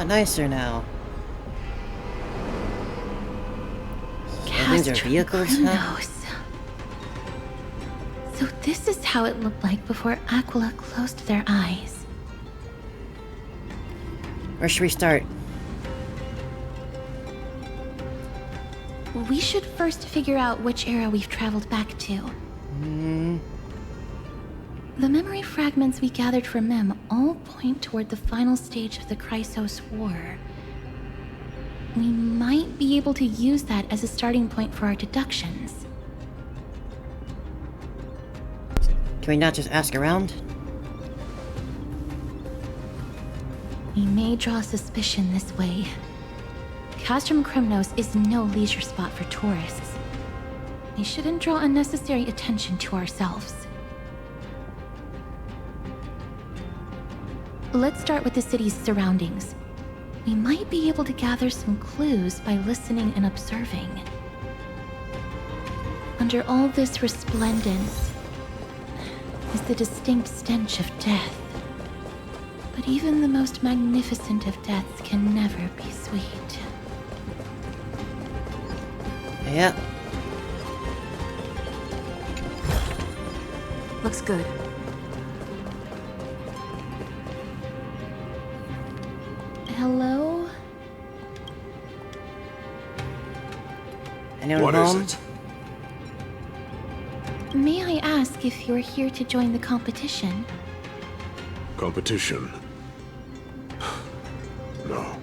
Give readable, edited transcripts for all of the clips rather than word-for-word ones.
lot nicer now. These are vehicles, huh? So this is how it looked like before Aquila closed their eyes. Where should we start? We should first figure out which era we've traveled back to. The memory fragments we gathered from Mem all point toward the final stage of the Chrysos War. We might be able to use that as a starting point for our deductions. Can we not just ask around? We may draw suspicion this way. Castrum Kremnos is no leisure spot for tourists. We shouldn't draw unnecessary attention to ourselves. Let's start with the city's surroundings. We might be able to gather some clues by listening and observing. Under all this resplendence is the distinct stench of death. But even the most magnificent of deaths can never be sweet. Yeah. Looks good. Hello? Anyone What home? is it? May I ask if you're here to join the competition? Competition? No.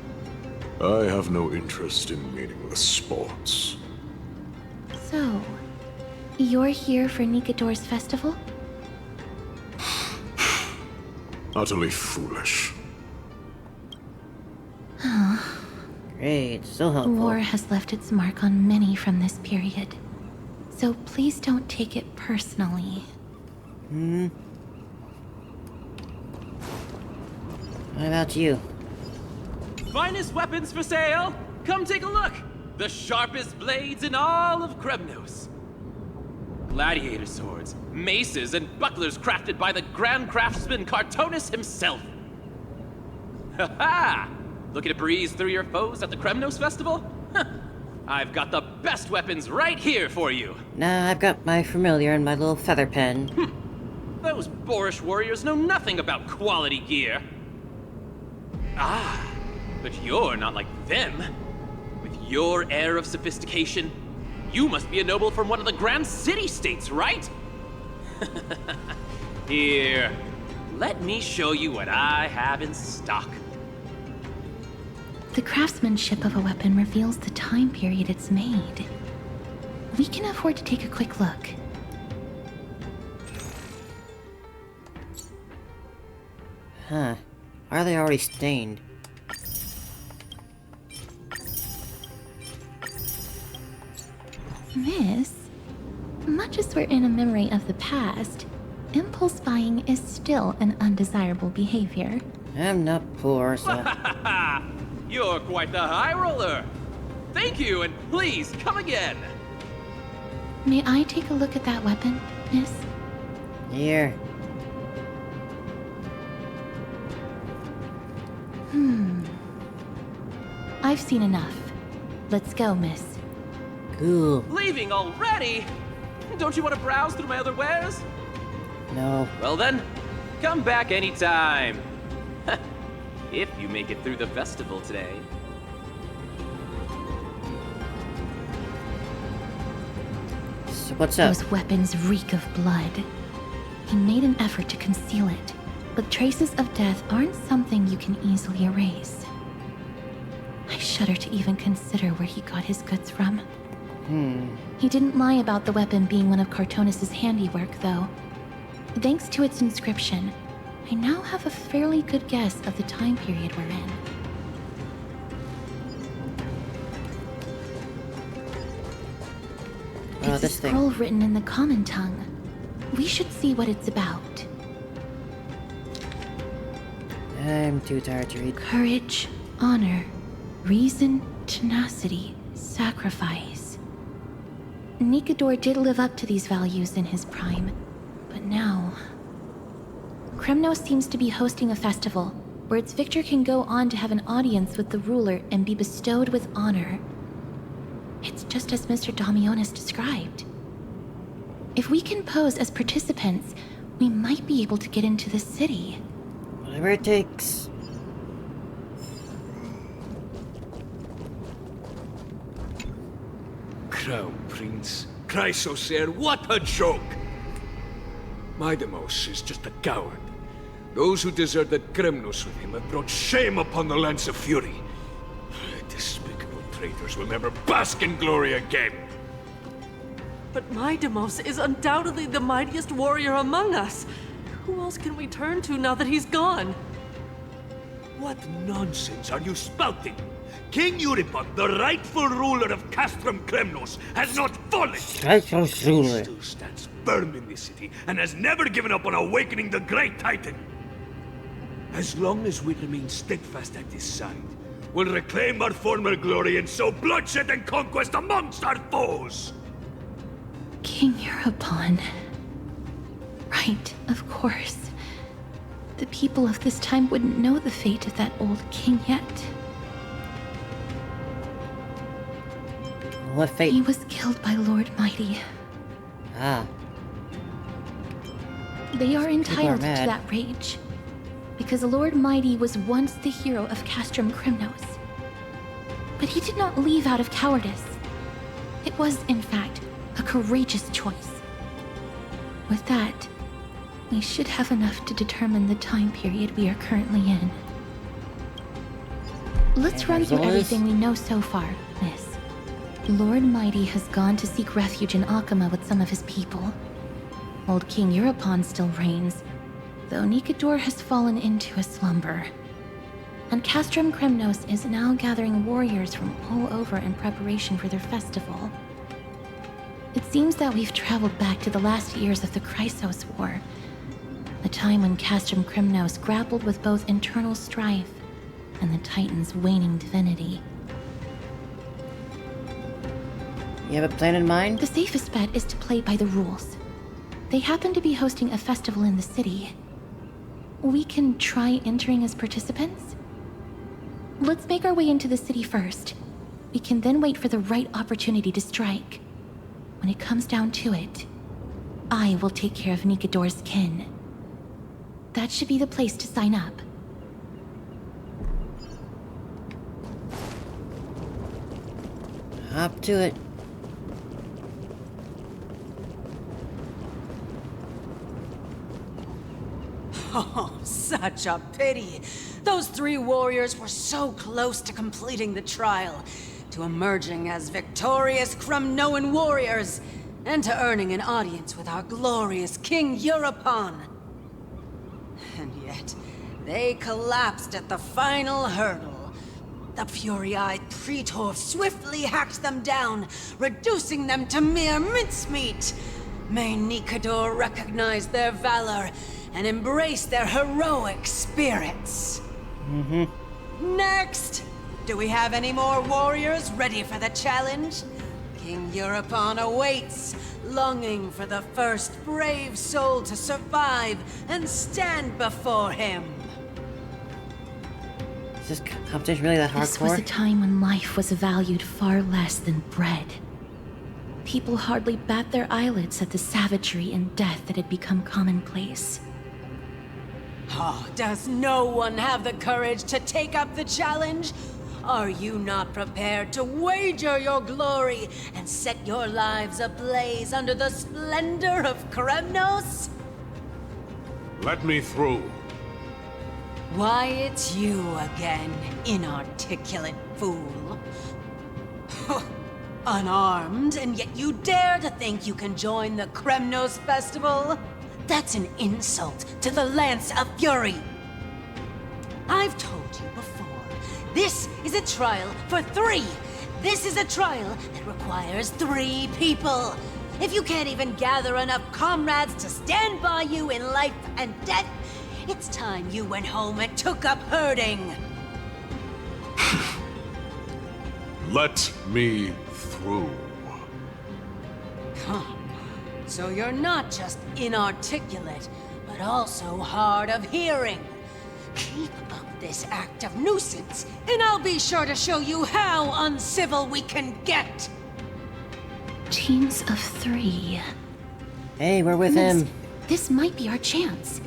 I have no interest in meaningless sports. So, you're here for Nikador's festival? Utterly foolish. Great, so helpful. War has left its mark on many from this period. So please don't take it personally. What about you? Finest weapons for sale! Come take a look! The sharpest blades in all of Kremnos. Gladiator swords, maces, and bucklers crafted by the grand craftsman Cartonus himself. Ha ha! Looking to breeze through your foes at the Kremnos festival? Huh. I've got the best weapons right here for you. Nah, I've got my familiar and my little feather pen. Those boorish warriors know nothing about quality gear. Ah, but you're not like them. With your air of sophistication, you must be a noble from one of the grand city-states, right? Here, let me show you what I have in stock. The craftsmanship of a weapon reveals the time period it's made. We can afford to take a quick look. Huh. Why are they already stained? Miss, much as we're in a memory of the past, impulse buying is still an undesirable behavior. I'm not poor, so... You're quite the high roller. Thank you, and please come again. May I take a look at that weapon, miss? Here. I've seen enough. Let's go, miss. Cool. Leaving already? Don't you want to browse through my other wares? No. Well then, come back anytime. If you make it through the festival today. So what's up? Those weapons reek of blood. He made an effort to conceal it, but traces of death aren't something you can easily erase. I shudder to even consider where he got his goods from. He didn't lie about the weapon being one of Cartonus' handiwork, though. Thanks to its inscription, I now have a fairly good guess of the time period we're in. It's a This thing. scroll written in the common tongue. We should see what it's about. I'm too tired to read. Courage, honor, reason, tenacity, sacrifice. Nikador did live up to these values in his prime, but now... Kremnos seems to be hosting a festival, where its victor can go on to have an audience with the ruler and be bestowed with honor. It's just as Mr. Damionis described. If we can pose as participants, we might be able to get into the city. Whatever it takes. Crown Prince, Chrysosaur, what a joke! Midamos is just a coward. Those who deserted Kremnos with him have brought shame upon the lands of Fury. Despicable traitors will never bask in glory again. But Midamos is undoubtedly the mightiest warrior among us. Who else can we turn to now that he's gone? What nonsense are you spouting? King Euripon, the rightful ruler of Castrum Kremnos, has not fallen! Rightful ruler. He still stands firm in this city and has never given up on awakening the great Titan. As long as we remain steadfast at his side, we'll reclaim our former glory and sow bloodshed and conquest amongst our foes! King Euripon. Right, of course. The people of this time wouldn't know the fate of that old king yet. What fate? He was killed by Lord Mighty. Ah. They are entitled to mad. that rage, because Lord Mighty was once the hero of Castrum Kremnos. But he did not leave out of cowardice. It was, in fact, a courageous choice. With that, we should have enough to determine the time period we are currently in. Let's run through everything we know so far, Miss. Lord Mighty has gone to seek refuge in Akama with some of his people. Old King Euripon still reigns, though Nikador has fallen into a slumber. And Castrum Kremnos is now gathering warriors from all over in preparation for their festival. It seems that we've traveled back to the last years of the Chrysos War, a time when Castrum Kremnos grappled with both internal strife and the Titan's waning divinity. You have a plan in mind? The safest bet is to play by the rules. They happen to be hosting a festival in the city. We can try entering as participants? Let's make our way into the city first. We can then wait for the right opportunity to strike. When it comes down to it, I will take care of Nikador's kin. That should be the place to sign up. Hop to it. Oh, such a pity. Those three warriors were so close to completing the trial, to emerging as victorious Kremnoan warriors, and to earning an audience with our glorious King Euripon. And yet, they collapsed at the final hurdle. The fury-eyed Praetor swiftly hacked them down, reducing them to mere mincemeat. May Nikador recognize their valor and embrace their heroic spirits. Next! Do we have any more warriors ready for the challenge? King Euripon awaits, longing for the first brave soul to survive and stand before him. Is this competition really that This was a hardcore? time when life was valued far less than bread. People hardly bat their eyelids at the savagery and death that had become commonplace. Oh, does no one have the courage to take up the challenge? Are you not prepared to wager your glory and set your lives ablaze under the splendor of Kremnos? Let me through. Why, it's you again, inarticulate fool. Unarmed, and yet you dare to think you can join the Kremnos festival? That's an insult to the Lance of Fury. I've told you before, this is a trial for 3. This is a trial that requires 3 people. If you can't even gather enough comrades to stand by you in life and death, it's time you went home and took up herding. Let me through. So you're not just inarticulate, but also hard of hearing. Keep up this act of nuisance, and I'll be sure to show you how uncivil we can get! Teams of 3. Hey, we're with Miss, him. this might be our chance.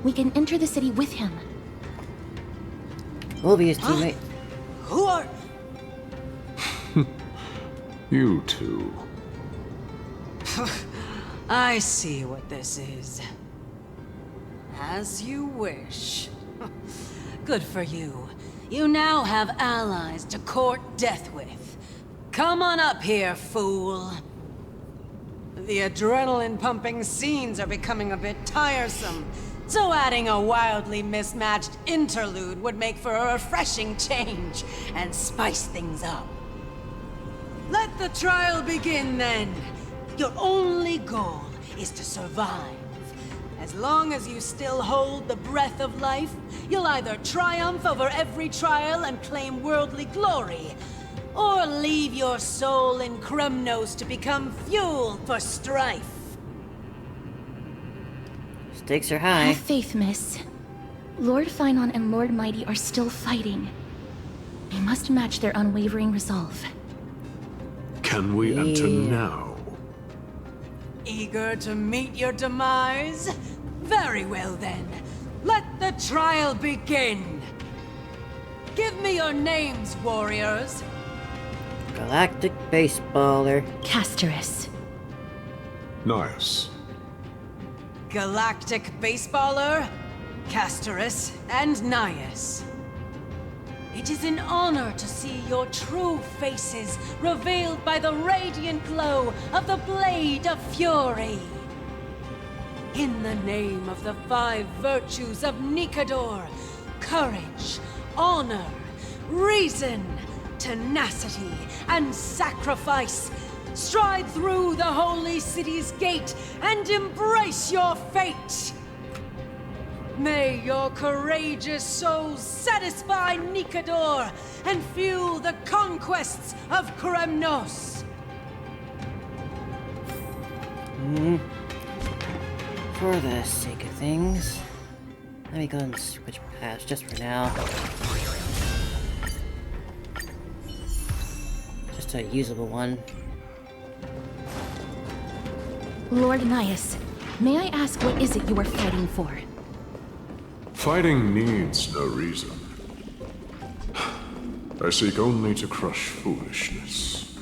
We can enter the city with him. We'll be his teammate. Who are... You two. I see what this is. As you wish. Good for you. You now have allies to court death with. Come on up here, fool. The adrenaline-pumping scenes are becoming a bit tiresome, so adding a wildly mismatched interlude would make for a refreshing change and spice things up. Let the trial begin, then. Your only goal is to survive. As long as you still hold the breath of life, you'll either triumph over every trial and claim worldly glory, or leave your soul in Kremnos to become fuel for strife. Stakes are high. Have faith, miss. Lord Finon and Lord Mighty are still fighting. We must match their unwavering resolve. Can we enter now? Eager to meet your demise? Very well then. Let the trial begin. Give me your names, warriors. Galactic Baseballer. Castorus. Nice. Galactic Baseballer, Castorus, and Nias. It is an honor to see your true faces revealed by the radiant glow of the Blade of Fury. In the name of the 5 virtues of Nikador, courage, honor, reason, tenacity, and sacrifice, stride through the holy city's gate and embrace your fate! May your courageous souls satisfy Nikador and fuel the conquests of Kremnos! For the sake of things, let me go and switch paths just for now. Just a usable one. Lord Nias, may I ask what is it you are fighting for? Fighting needs no reason. I seek only to crush foolishness.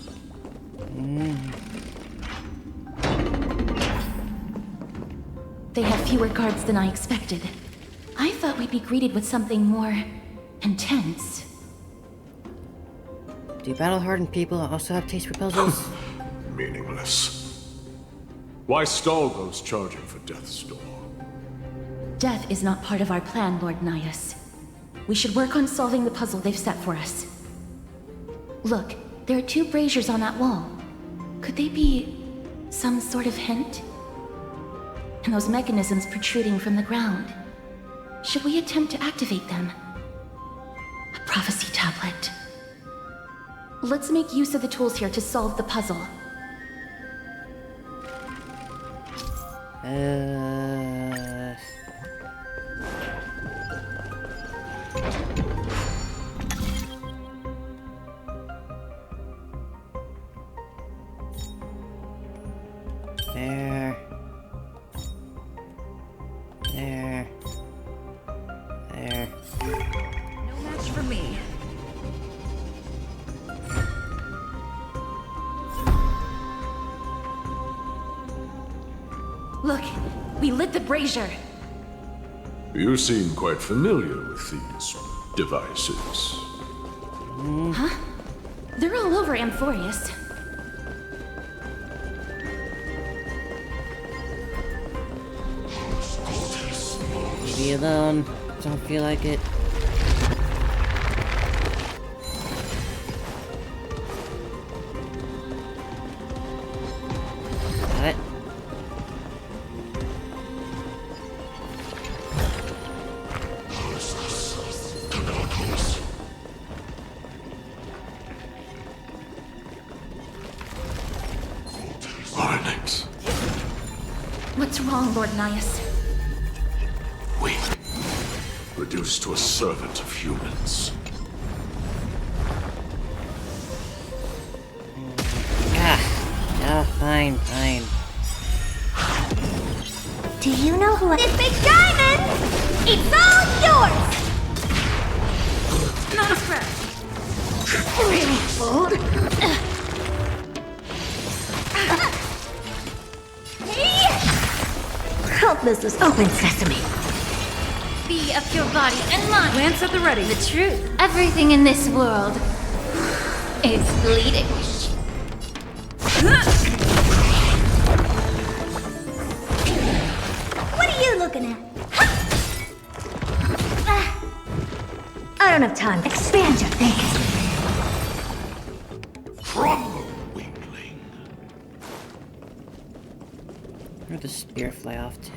They have fewer guards than I expected. I thought we'd be greeted with something more intense. Do battle-hardened people also have taste for puzzles? Meaningless. Why stall those charging for Death's Door? Death is not part of our plan, Lord Nias. We should work on solving the puzzle they've set for us. Look, there are 2 braziers on that wall. Could they be some sort of hint? And those mechanisms protruding from the ground. Should we attempt to activate them? A prophecy tablet. Let's make use of the tools here to solve the puzzle. There. There. There. No match for me. Look, we lit the brazier. You seem quite familiar with these devices. Huh? They're all over Amphoreus. Leave me alone. Don't feel like it. What? Onyx. What's wrong, Lord Nias? Wait. reduced to a servant of humans. Fine. Do you know who this big diamond? It's all yours! Not a threat. Really bold. Hope this is open sesame. Be of your body and mind. Lance at the ready. The truth. Everything in this world is bleeding. What are you looking at? I don't have time. Expand your thinking. Crumble, weakling. Where'd the spear fly off to?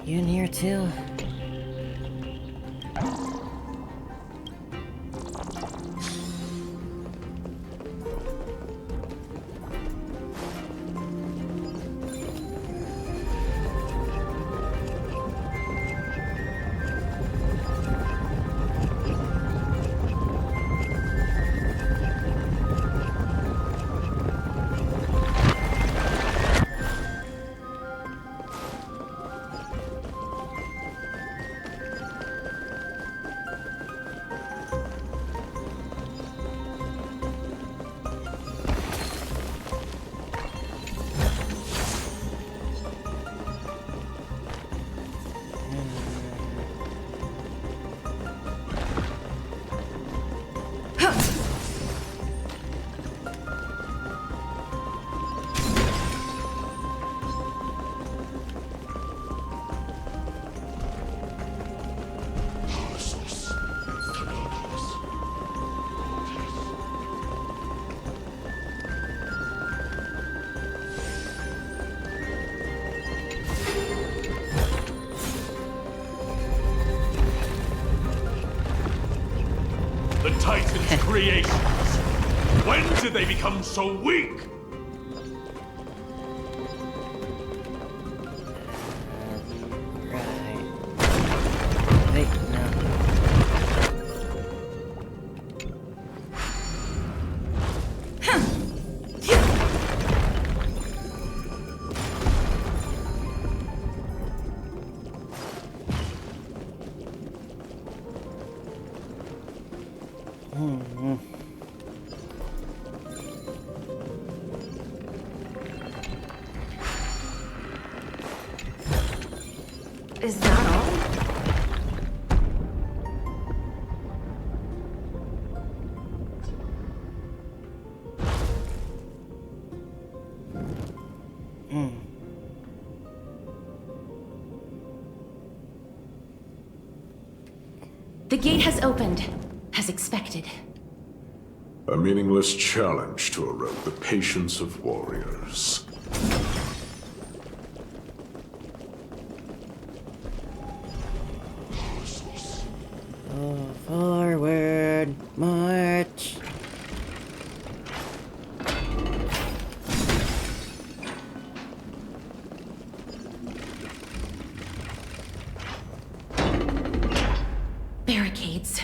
You in here too? The Titan's creations. When did they become so weak? Right. Wait, no. Is that all? The gate has opened, as expected. A meaningless challenge to erode the patience of warriors. Forward, march. Barricades.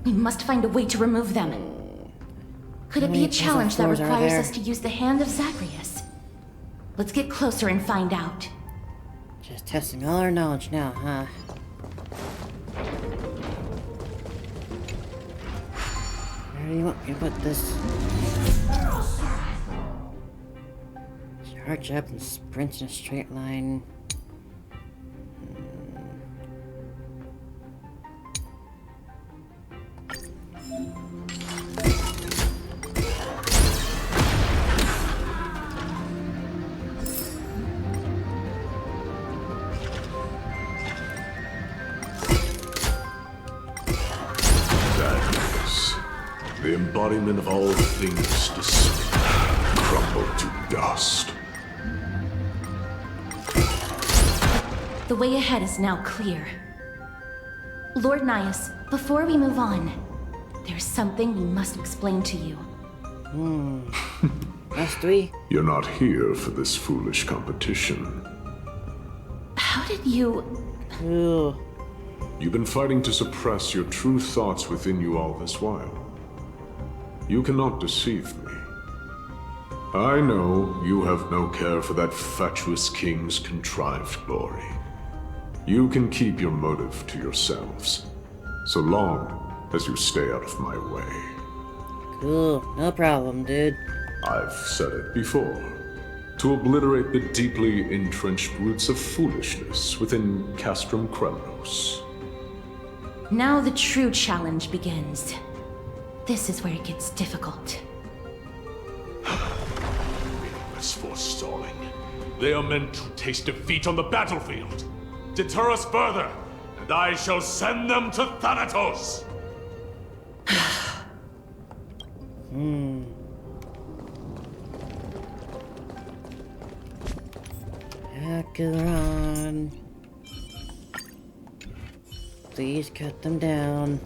We must find a way to remove them. Could it be a challenge that floors are requires there? us to use the hand of Zagreus? Let's get closer and find out. Just testing all our knowledge now, huh? Where do you want me to put this? Charge up and sprint in a straight line. Zagreus, The embodiment of all things despair, crumble to dust. The way ahead is now clear. Lord Nias, before we move on, there's something we must explain to you. Must we? You're not here for this foolish competition. How did you... Ugh. You've been fighting to suppress your true thoughts within you all this while. You cannot deceive me. I know you have no care for that fatuous king's contrived glory. You can keep your motive to yourselves, so long as you stay out of my way. Cool, no problem, dude. I've said it before. To obliterate the deeply entrenched roots of foolishness within Castrum Kremnos. Now the true challenge begins. This is where it gets difficult. Meaningless forestalling. They are meant to taste defeat on the battlefield. Deter us further, and I shall send them to Thanatos! Acheron. Please cut them down.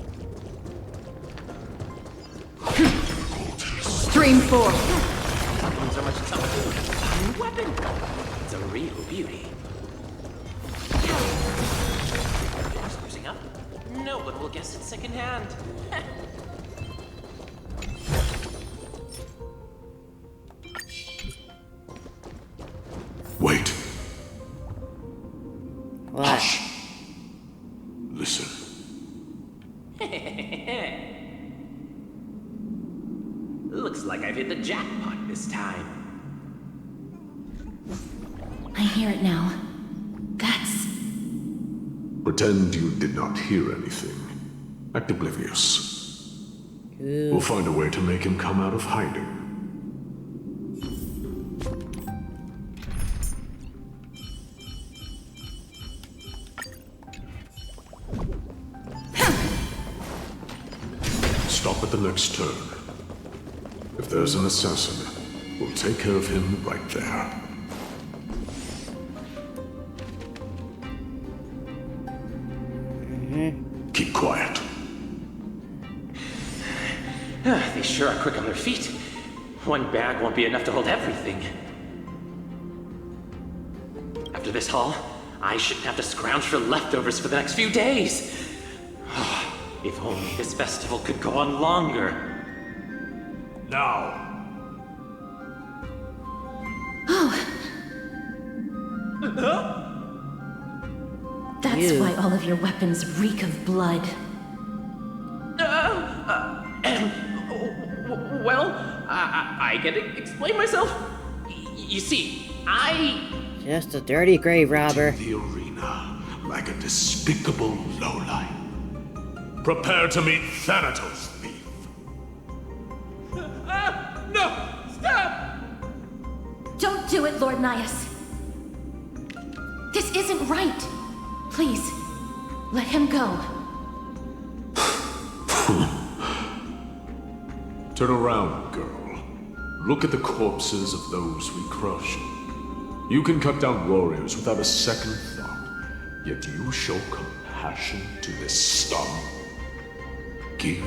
Stream 4! So much new weapon. It's a real beauty. Losing up? No one will guess it secondhand. Wait. What? Hush. Listen. Looks like I've hit the jackpot this time. I hear it now. That's... Pretend you did not hear anything. Act oblivious. We'll find a way to make him come out of hiding. Stop at the next turn. If there's an assassin, we'll take care of him right there. Keep quiet. They sure are quick on their feet. One bag won't be enough to hold everything. After this haul, I shouldn't have to scrounge for leftovers for the next few days. If only this festival could go on longer. Now! That's Ew. why all of your weapons reek of blood. Well, I can explain myself. You see, Just a dirty grave robber. The arena like a despicable lowlife. Prepare to meet Thanatos, thief. No! Stop! Don't do it, Lord Nias. This isn't right. Please, let him go. Turn around, girl. Look at the corpses of those we crushed. You can cut down warriors without a second thought, yet you show compassion to this scum. Give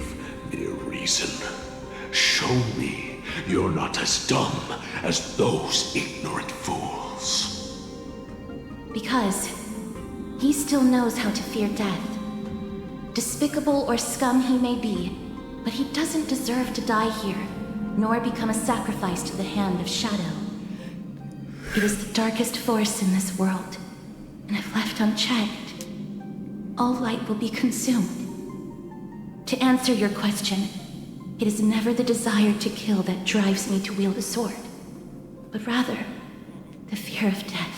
me a reason. Show me you're not as dumb as those ignorant fools. Because he still knows how to fear death. Despicable or scum he may be, but he doesn't deserve to die here, nor become a sacrifice to the hand of Shadow. It is the darkest force in this world, and if left unchecked, all light will be consumed. To answer your question, it is never the desire to kill that drives me to wield a sword, but rather the fear of death.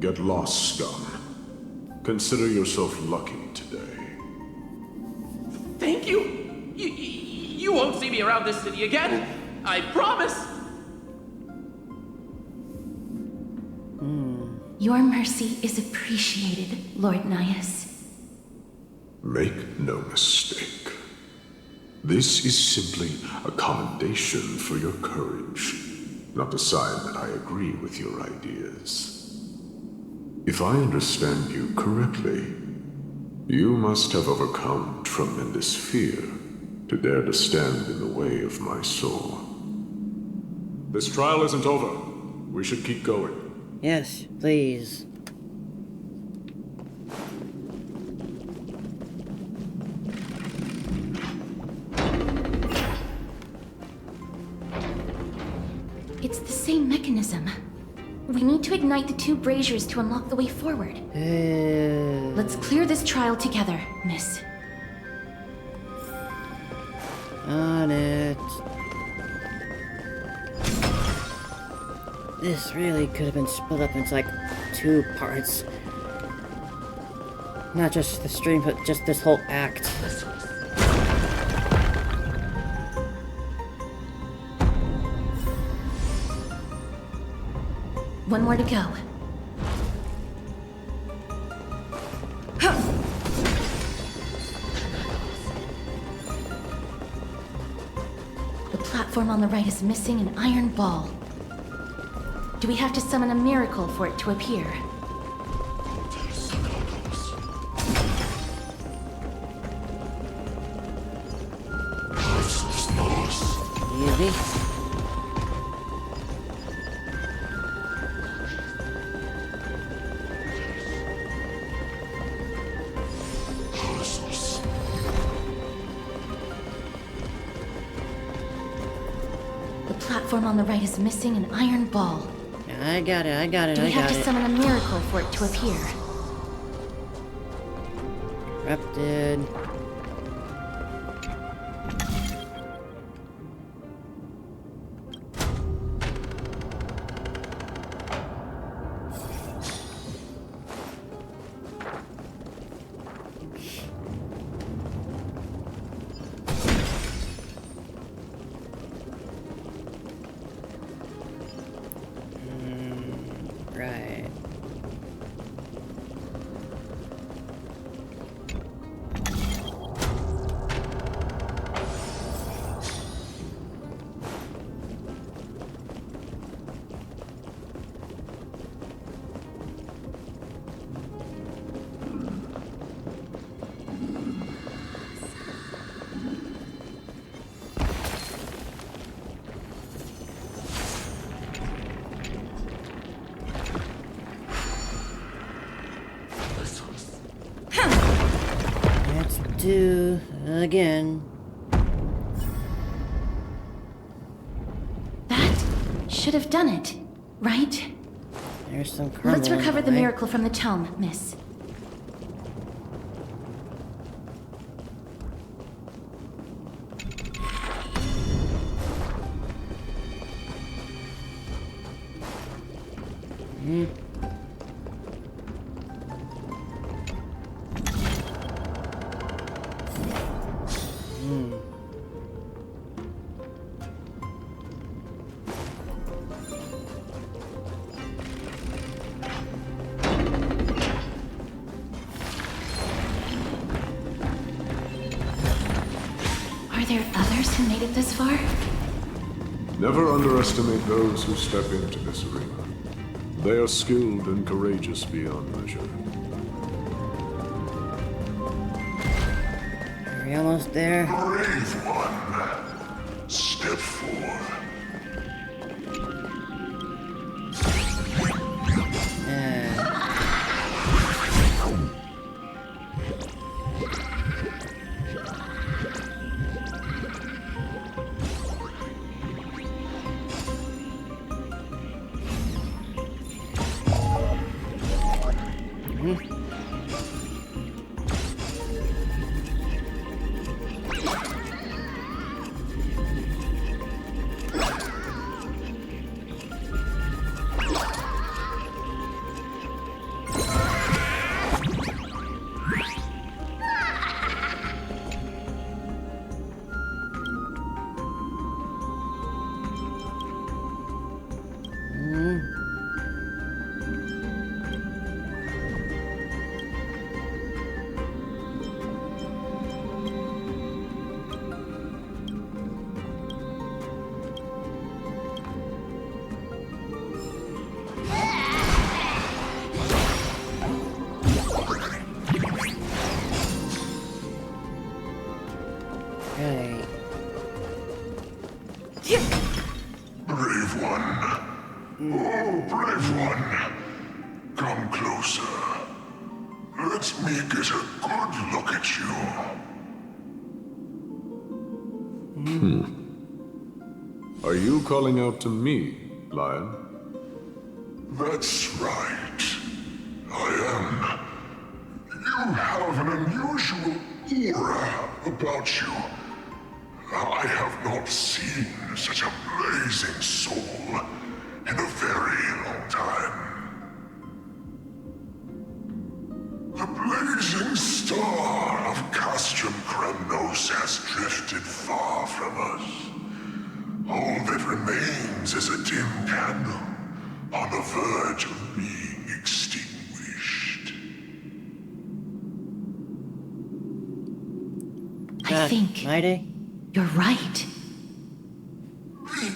Get lost, scum. Consider yourself lucky today. Thank you! You won't see me around this city again! I promise! Your mercy is appreciated, Lord Nias. Make no mistake. This is simply a commendation for your courage, not a sign that I agree with your ideas. If I understand you correctly, you must have overcome tremendous fear to dare to stand in the way of my soul. This trial isn't over. We should keep going. Yes, please. It's the same mechanism. We need to ignite the two braziers to unlock the way forward. Let's clear this trial together, miss. On it. This really could have been split up into like 2 parts. Not just the stream, but just this whole act. One more to go. The platform on the right is missing an iron ball. Do we have to summon a miracle for it to appear? Easy. The platform on the right is missing an iron ball. I got it, I got it, Do I we have got to it. summon a miracle for it to appear? Corrupted. Right. Let's do again. That should have done it, right? There's some kernel Let's in recover the way. miracle from the tome, miss. Are there others who made it this far? Never underestimate those who step into this arena. They are skilled and courageous beyond measure. Are we almost there? Brave one. Step forward. Oh, brave one. Come closer. Let me get a good look at you. Are you calling out to me, Lion? That's right. I am. You have an unusual aura about you. I have not seen such a blazing soul in a very long time. The blazing star of Castrum Kremnos has drifted far from us. All that remains is a dim candle on the verge of being extinguished. I think Mighty? you're right. The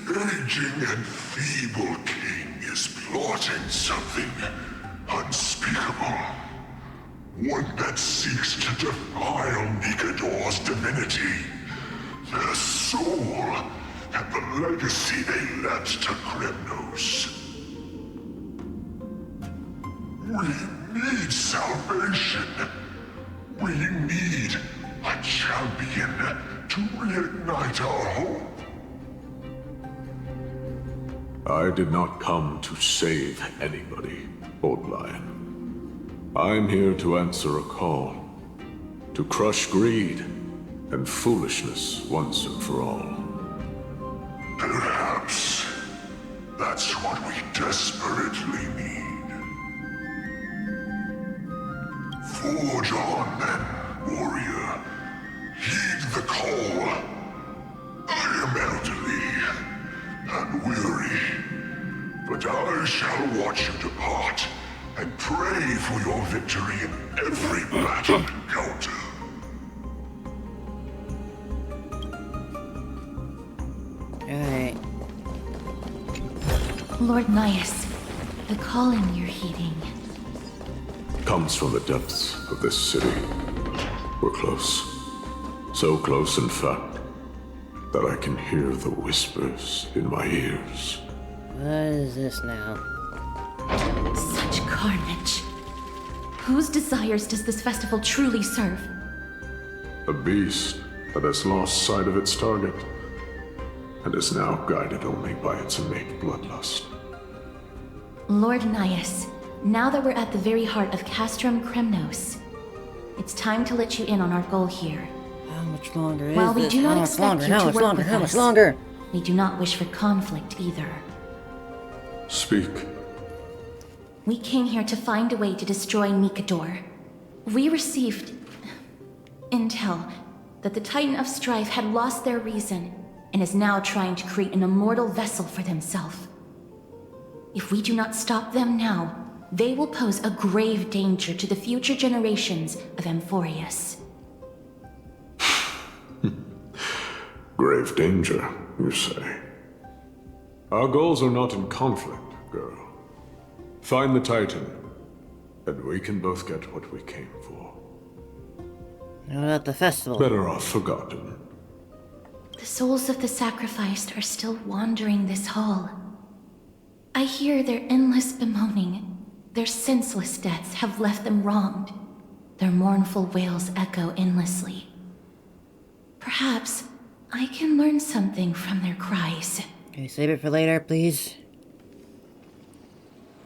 aging and feeble king is plotting something unspeakable. One that seeks to defile Nikador's divinity, their soul, and the legacy they left to Kremnos. We need salvation. We need a champion to reignite our hope. I did not come to save anybody, Old Lion. I'm here to answer a call. To crush greed and foolishness once and for all. Perhaps that's what we desperately need. Forge on then, warrior. Heed the call. I am elderly and weary, but I shall watch you depart and pray for your victory in every battle encounter. Alright. Lord Nias, the calling you're heeding. Comes from the depths of this city. We're close. So close, in fact, that I can hear the whispers in my ears. What is this now? Such carnage. Whose desires does this festival truly serve? A beast that has lost sight of its target, and is now guided only by its innate bloodlust. Lord Nias, now that we're at the very heart of Castrum Kremnos, it's time to let you in on our goal here. How much longer is While we this? do not How much expect longer? you How to much work longer? with How much us. longer? We do not wish for conflict either. Speak. We came here to find a way to destroy Nikador. We received intel that the Titan of Strife had lost their reason and is now trying to create an immortal vessel for themselves. If we do not stop them now, they will pose a grave danger to the future generations of Amphoreus. Grave danger, you say? Our goals are not in conflict, girl. Find the Titan, and we can both get what we came for. What about the festival? Better off forgotten. The souls of the sacrificed are still wandering this hall. I hear their endless bemoaning. Their senseless deaths have left them wronged. Their mournful wails echo endlessly. Perhaps I can learn something from their cries. Can you save it for later, please?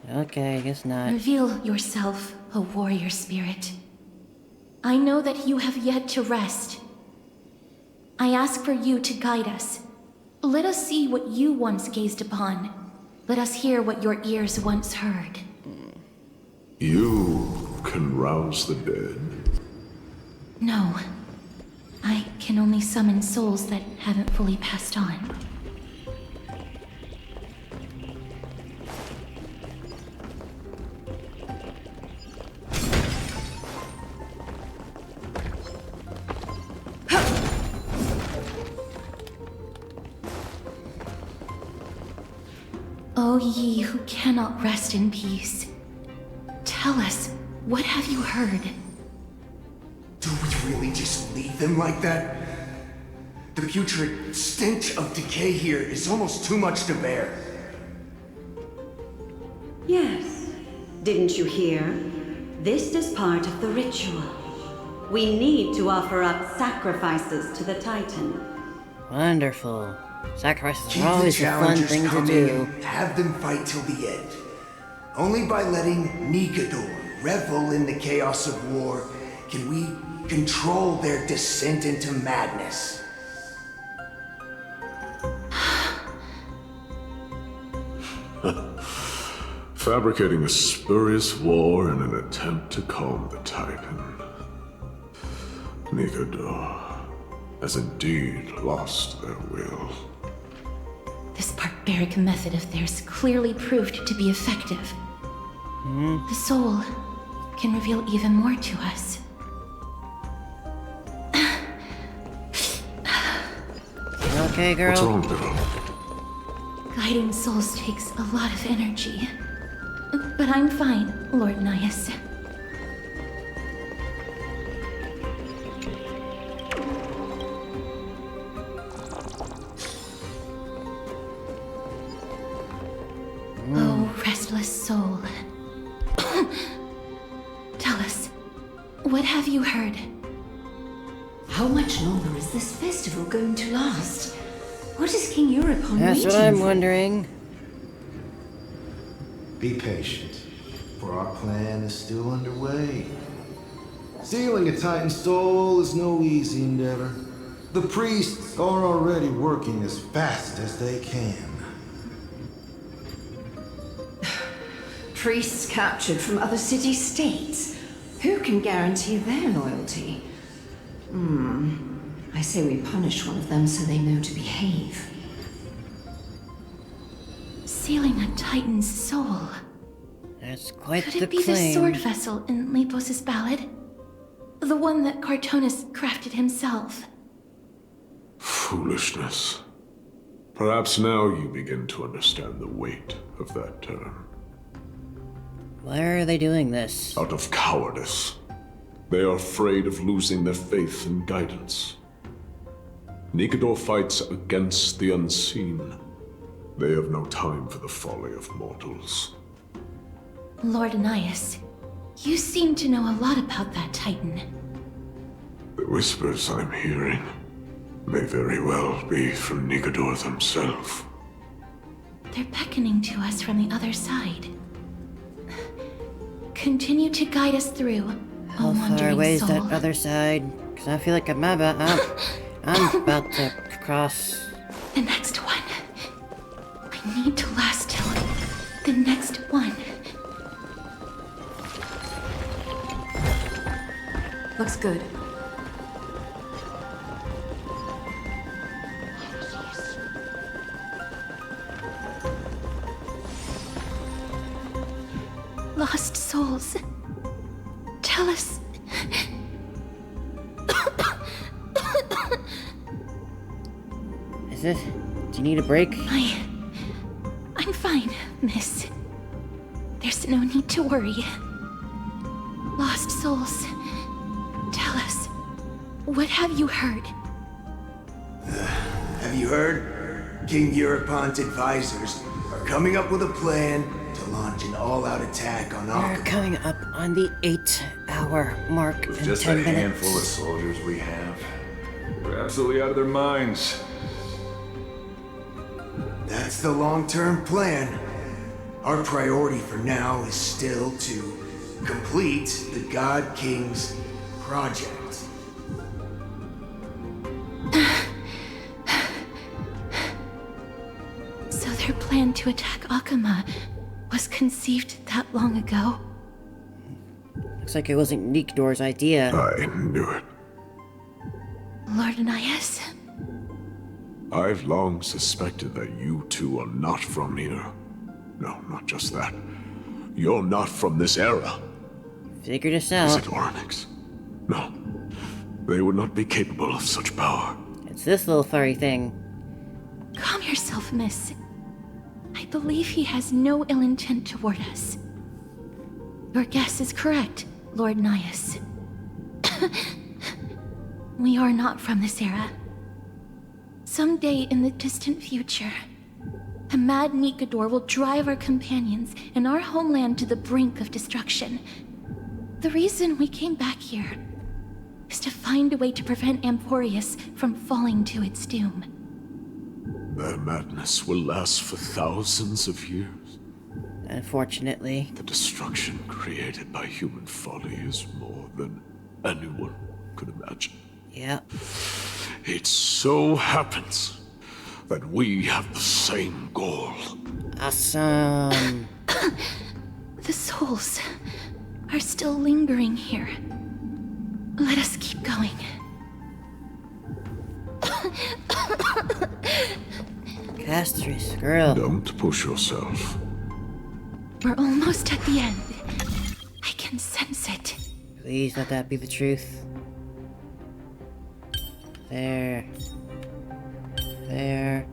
Okay, I guess not. Reveal yourself, O warrior spirit. I know that you have yet to rest. I ask for you to guide us. Let us see what you once gazed upon. Let us hear what your ears once heard. You can rouse the dead. No. I can only summon souls that haven't fully passed on. O ye who cannot rest in peace, tell us, what have you heard? Do we really just leave them like that? The putrid stench of decay here is almost too much to bear. Yes. Didn't you hear? This is part of the ritual. We need to offer up sacrifices to the Titan. Wonderful. Sacrifices Keep are the always a fun challengers thing to coming do. and have them fight till the end. Only by letting Nigador revel in the chaos of war can we control their descent into madness. Fabricating a spurious war in an attempt to calm the Titan. Nigador has indeed lost their will. This barbaric method of theirs clearly proved to be effective. The soul can reveal even more to us. You okay, girl? What's wrong, girl? Guiding souls takes a lot of energy. But I'm fine, Lord Nias. Oh, restless soul. Tell us, what have you heard? How much longer is this festival going to last? What is King Eurocon That's waiting what I'm for? wondering. Be patient, for our plan is still underway. Stealing a Titan soul is no easy endeavor. The priests are already working as fast as they can. Priests captured from other city-states. Who can guarantee their loyalty? I say we punish one of them so they know to behave. Sealing a Titan's soul. That's quite Could the it be the claim. sword vessel in Lepos' ballad? The one that Cartonus crafted himself? Foolishness. Perhaps now you begin to understand the weight of that term. Why are they doing this? Out of cowardice. They are afraid of losing their faith and guidance. Nigador fights against the unseen. They have no time for the folly of mortals. Lord Nias, you seem to know a lot about that Titan. The whispers I'm hearing may very well be from Nigador themselves. They're beckoning to us from the other side. Continue to guide us through, How O far wandering away is soul. that other side? Because I feel like I'm about to cross. The next one. I need to last till the next one. Looks good. Lost souls. Tell us. Is it? Do you need a break? I'm fine, miss. There's no need to worry. Lost souls. Tell us. What have you heard? Have you heard? King Europon's advisors are coming up with a plan to launch an all-out attack on We're Alchemy. coming up on the 8-hour mark With in just 10 a minutes. handful of soldiers we have. They're absolutely out of their minds. That's the long-term plan. Our priority for now is still to complete the God King's project. So their plan to attack Akama was conceived that long ago? Looks like it wasn't Nigador's idea. I knew it. Lord Nias? I've long suspected that you two are not from here. No, not just that. You're not from this era. Figured us Is out. it Oryx? No. They would not be capable of such power. It's this little furry thing. Calm yourself, miss. I believe he has no ill intent toward us. Your guess is correct, Lord Nias. We are not from this era. Someday in the distant future, A mad Nikador will drive our companions and our homeland to the brink of destruction. The reason we came back here is to find a way to prevent Amphoreus from falling to its doom. Their madness will last for thousands of years. Unfortunately. The destruction created by human folly is more than anyone could imagine. Yep. It so happens that we have the same goal. Awesome. The souls are still lingering here. Let us keep going. Castress, girl. Don't push yourself. We're almost at the end. I can sense it. Please let that be the truth. There. There.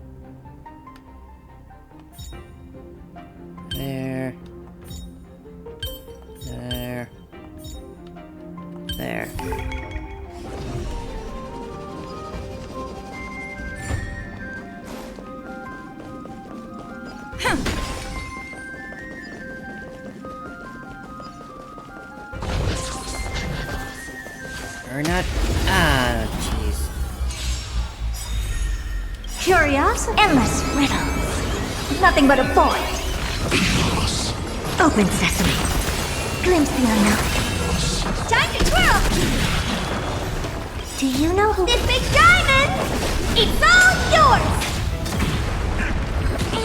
There. There. There. Or not. Ah, jeez. Curiosity. Endless riddles. Nothing but a void. Open sesame. Glimpse the unknown. Time to twirl! Do you know who... This big diamond! It's all yours!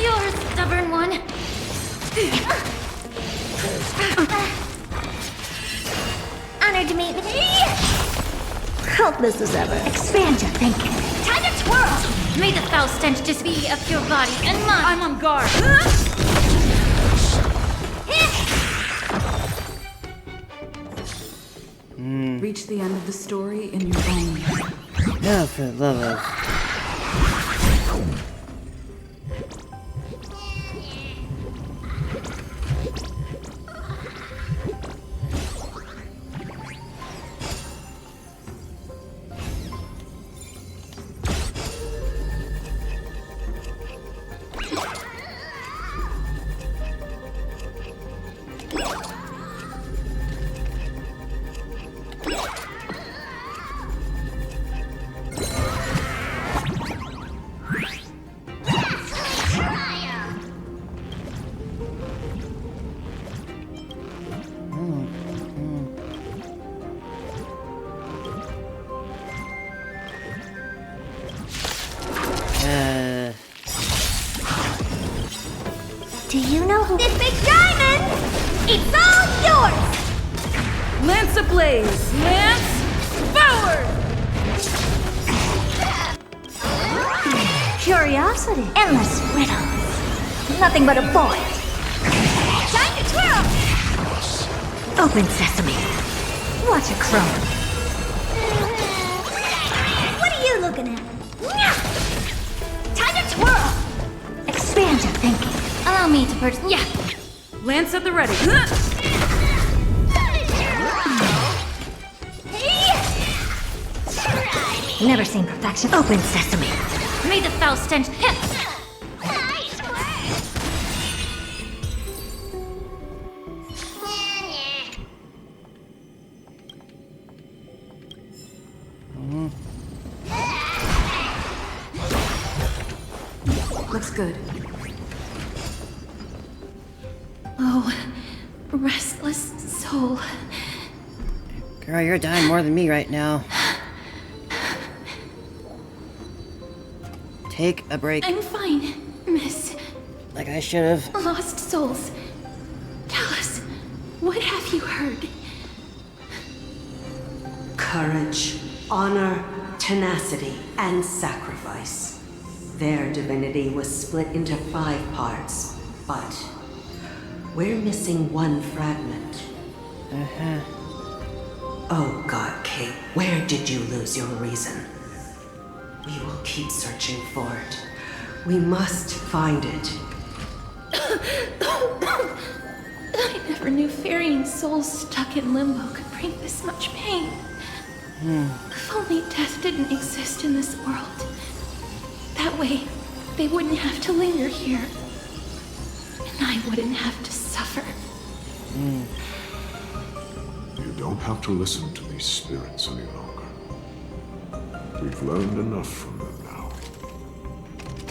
Yours, stubborn one. Honored to meet with you. Hopeless as ever. Expand your thinking. Time to twirl! May the foul stench just be of your body and mine. I'm on guard. Reach the end of the story in your own way. No, for the love of... Do you know who... This big diamond! It's all yours! Lance ablaze! Lance forward! Curiosity. Endless riddles. Nothing but a void. Time to twirl! Open sesame. Watch it crow. What are you looking at? Time to twirl! Expand your thinking. Allow me to purchase. Yeah. Lance at the ready. Never seen perfection. Open sesame. May the foul stench. Looks good. Oh, restless soul. Girl, you're dying more than me right now. Take a break. I'm fine, miss. Like I should have. Lost souls. Tell us, what have you heard? Courage, honor, tenacity, and sacrifice. Their divinity was split into 5 parts, but we're missing one fragment. Oh God, Kate, where did you lose your reason? We will keep searching for it. We must find it. I never knew ferrying souls stuck in limbo could bring this much pain. If only death didn't exist in this world. That way, they wouldn't have to linger here. And I wouldn't have to suffer. You don't have to listen to these spirits any longer. We've learned enough from them now.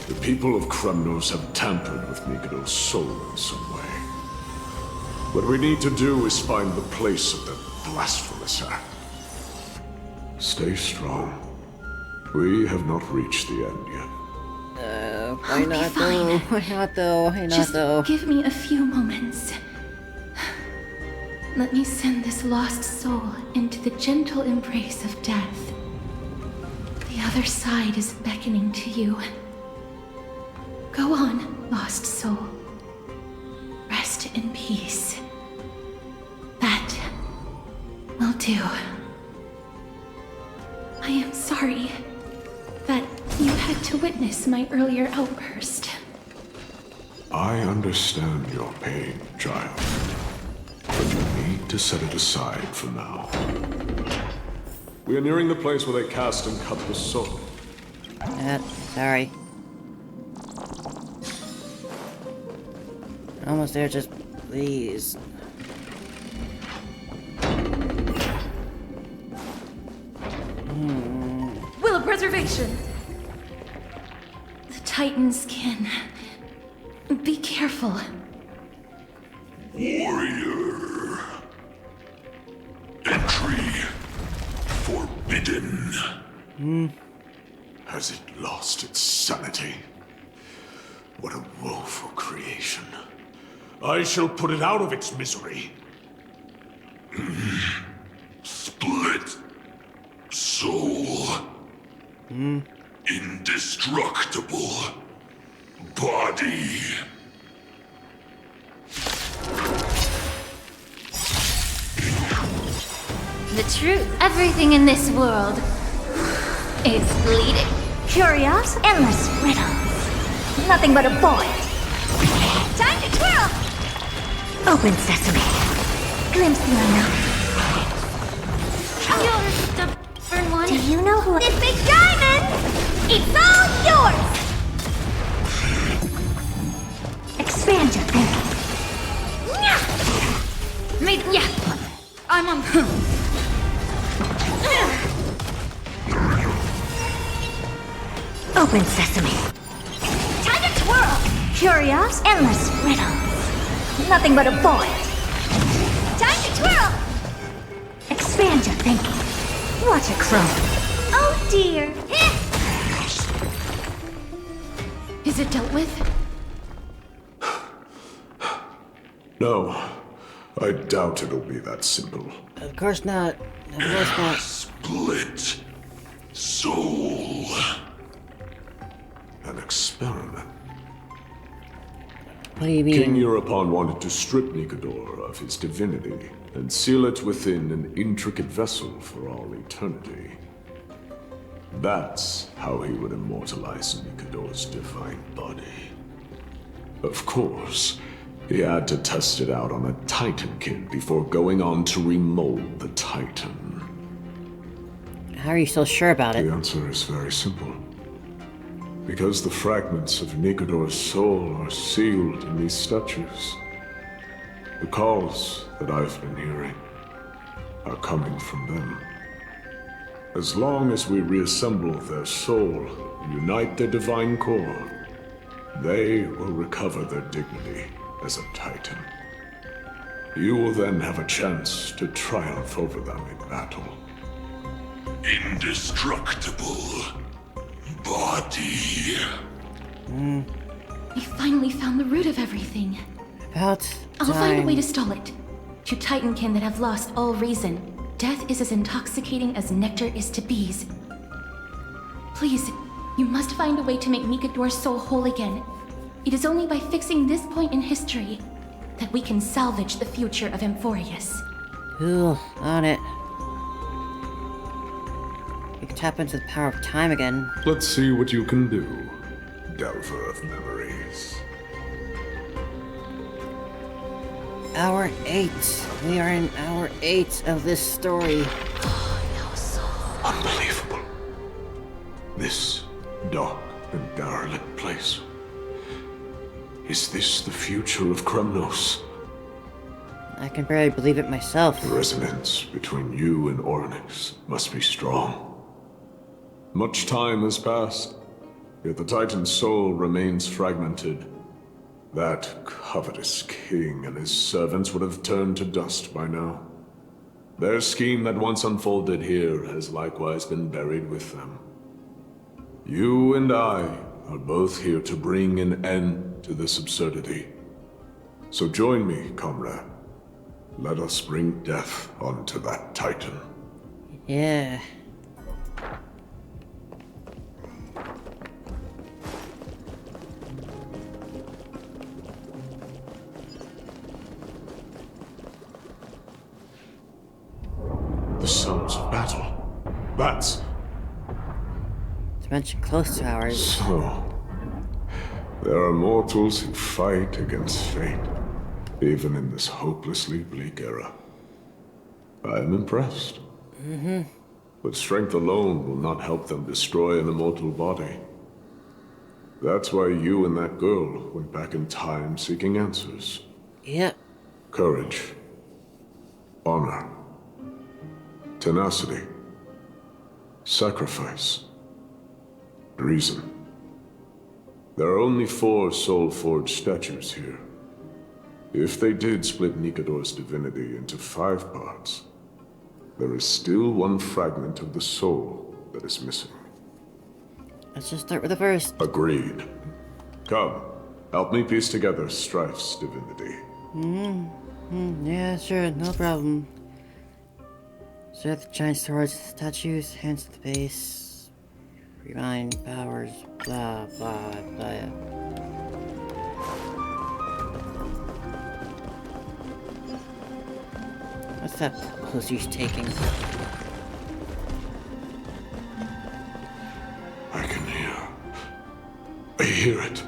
The people of Kremnos have tampered with Nikodo's soul in some way. What we need to do is find the place of their blasphemous act. Stay strong. We have not reached the end yet. Why not though? Why not though? Why not Just though? give me a few moments. Let me send this lost soul into the gentle embrace of death. The other side is beckoning to you. Go on, lost soul. Rest in peace. That will do. I am sorry that you had to witness my earlier outburst. I understand your pain, child. But you need to set it aside for now. We are nearing the place where they cast and cut the soul. Sorry. Almost there, just please. Will of preservation! The Titans can... Be careful. Warrior. Entry forbidden. Has it lost its sanity? What a woeful creation. I shall put it out of its misery. Split soul. Indestructible body. The truth. Everything in this world is bleeding. Curious, endless riddles. Nothing but a void. Time to twirl! Open sesame. Glimpse the unknown. You're the stubborn one. Do you know who... This big diamond! It's all yours! Expand your thinking. Yeah. I'm on... Open sesame. Time to twirl! Curious, endless riddles. Nothing but a void. Time to twirl! Expand your thinking. Watch it grow. Oh dear. Is it dealt with? No. I doubt it'll be that simple. Of course not. Of course not. Split soul. An experiment. What do you mean? King Eurupon wanted to strip Nikodor of his divinity and seal it within an intricate vessel for all eternity. That's how he would immortalize Nikodor's divine body. Of course, he had to test it out on a Titan kid before going on to remold the Titan. How are you so sure about it? The answer is very simple. Because the fragments of Nikodor's soul are sealed in these statues. The calls that I've been hearing are coming from them. As long as we reassemble their soul and unite their divine core, they will recover their dignity as a Titan. You will then have a chance to triumph over them in battle. Indestructible body. We finally found the root of everything. About I'll find a time. way to stall it. To Titankin that have lost all reason, death is as intoxicating as nectar is to bees. Please, you must find a way to make Nikodor's soul whole again. It is only by fixing this point in history that we can salvage the future of Amphoreus. Cool. On it. We can tap into the power of time again. Let's see what you can do, Delver of Memories. Hour 8. We are in hour 8 of this story. Unbelievable. This dark and derelict place. Is this the future of Kremnos? I can barely believe it myself. The resonance between you and Ornyx must be strong. Much time has passed, yet the Titan's soul remains fragmented. That covetous king and his servants would have turned to dust by now. Their scheme that once unfolded here has likewise been buried with them. You and I are both here to bring an end to this absurdity. So join me, comrade. Let us bring death onto that Titan. Yeah. The sounds of battle. Bats. Dimension close to ours. So, there are mortals who fight against fate, even in this hopelessly bleak era. I am impressed. But strength alone will not help them destroy an immortal body. That's why you and that girl went back in time seeking answers. Yep. Courage. Honor. Tenacity. Sacrifice. Reason. There are only 4 soul-forged statues here. If they did split Nikador's divinity into 5 parts, there is still one fragment of the soul that is missing. Let's just start with the first. Agreed. Come, help me piece together Strife's divinity. Yeah, sure, no problem. So the giant swords, statues, hands at the base, rewind powers, blah blah blah. What's that pose he's taking? I hear it.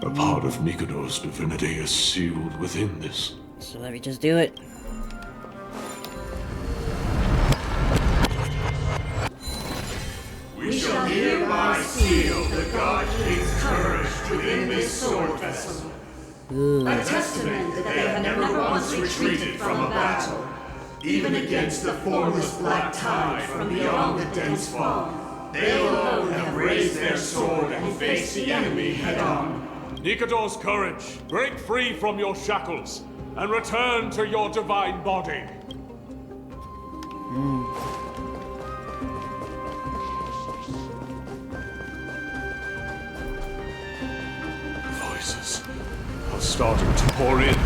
A part of Nikador's divinity is sealed within this. So let me just do it. We shall hereby seal the God King's courage within this sword vessel. A testament that they have never once retreated from a battle, even against the formless black tide from beyond the dense fog. They alone have raised their sword and faced the enemy head-on. Nikador's courage, break free from your shackles, and return to your divine body. Voices are starting to pour in.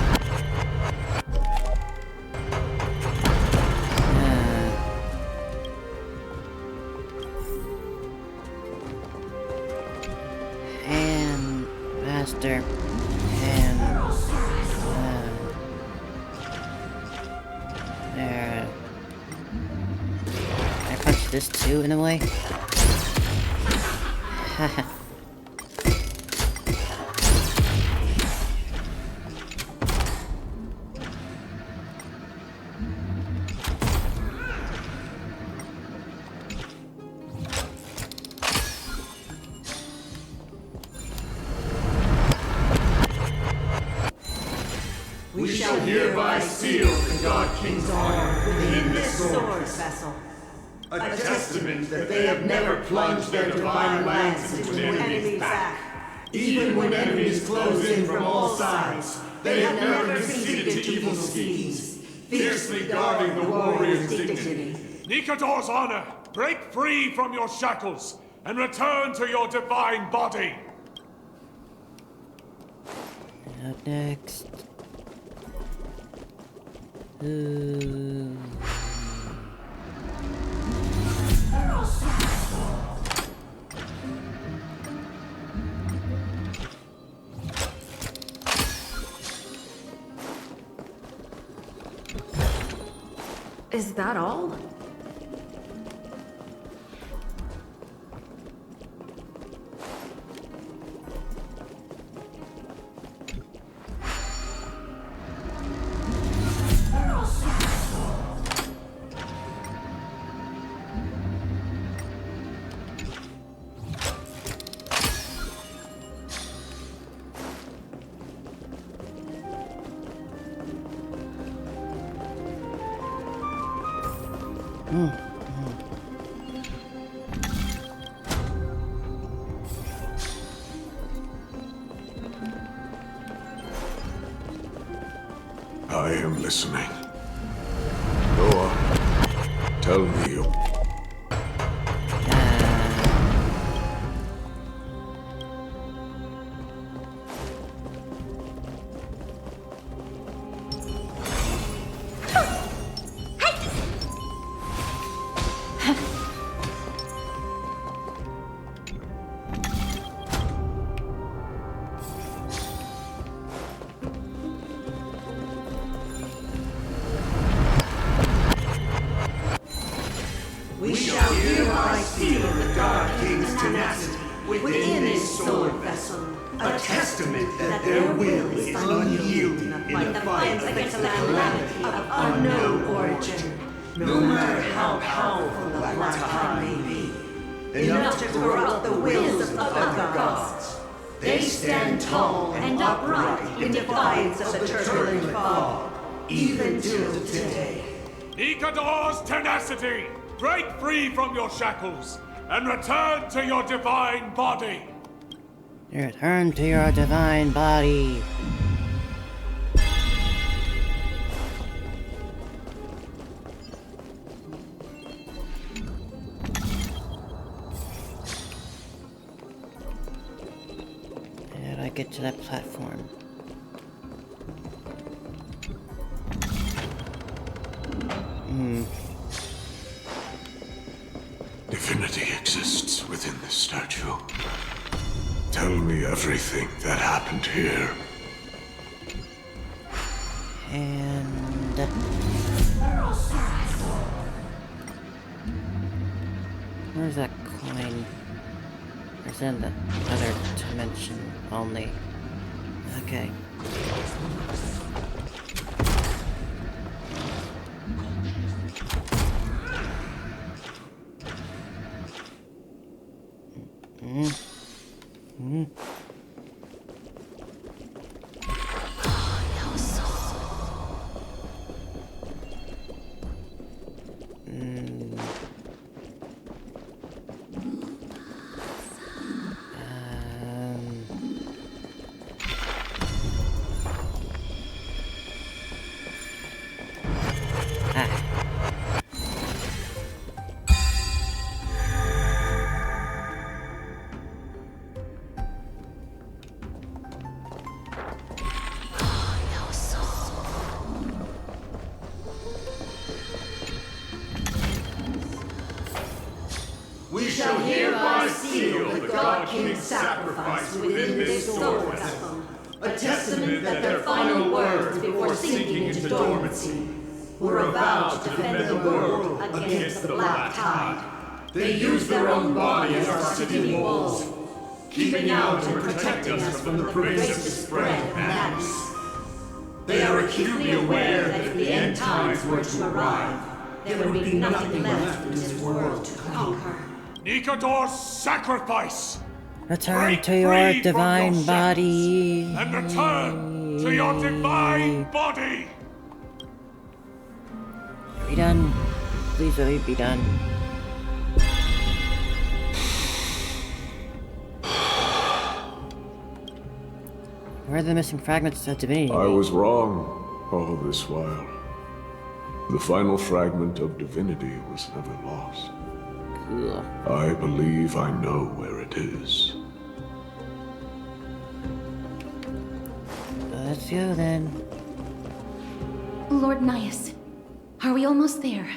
Faster. And there. I punch this too in a way. We shall hereby seal the God King's honor within this sword vessel. A testament that they have never plunged their divine lance into an enemy's back. Even when enemies close in from all sides, they have never conceded to evil schemes, fiercely guarding the warrior's dignity. Nikador's honor, break free from your shackles and return to your divine body. Up next. Is that all? I am listening. Go on. Tell me your... We shall hereby seal the God King's tenacity within this sword vessel, a testament that their will is unyielding in the fight against the calamity of unknown origin, no matter how powerful the Black Tide may be, enough to corrupt the wills of other gods. They stand tall and upright in defiance of the turbulent fog, even till today. Nikador's tenacity! Break free from your shackles and return to your divine body! Return to your divine body. How did I get to that platform? Divinity exists within this statue. Tell me everything that happened here. And... where's that coin? Or is it in the other dimension only? Okay. We shall hereby seal the God King's sacrifice within this sword vessel, a testament that their final words before sinking into dormancy were a vow to defend the world against the Black Tide. They used their own body as our city walls, keeping out and protecting us from the pervasive spread of madness. They are acutely aware that if the end times were to arrive, there would be nothing left in this world to conquer. Nikador's sacrifice! Return Break to your free from divine your body. And return to your divine body! Be done. Please let me be done. Where are the missing fragments of divinity? I was wrong all this while. The final fragment of divinity was never lost. Cool. I believe I know where it is. Let's go then. Lord Nias, are we almost there?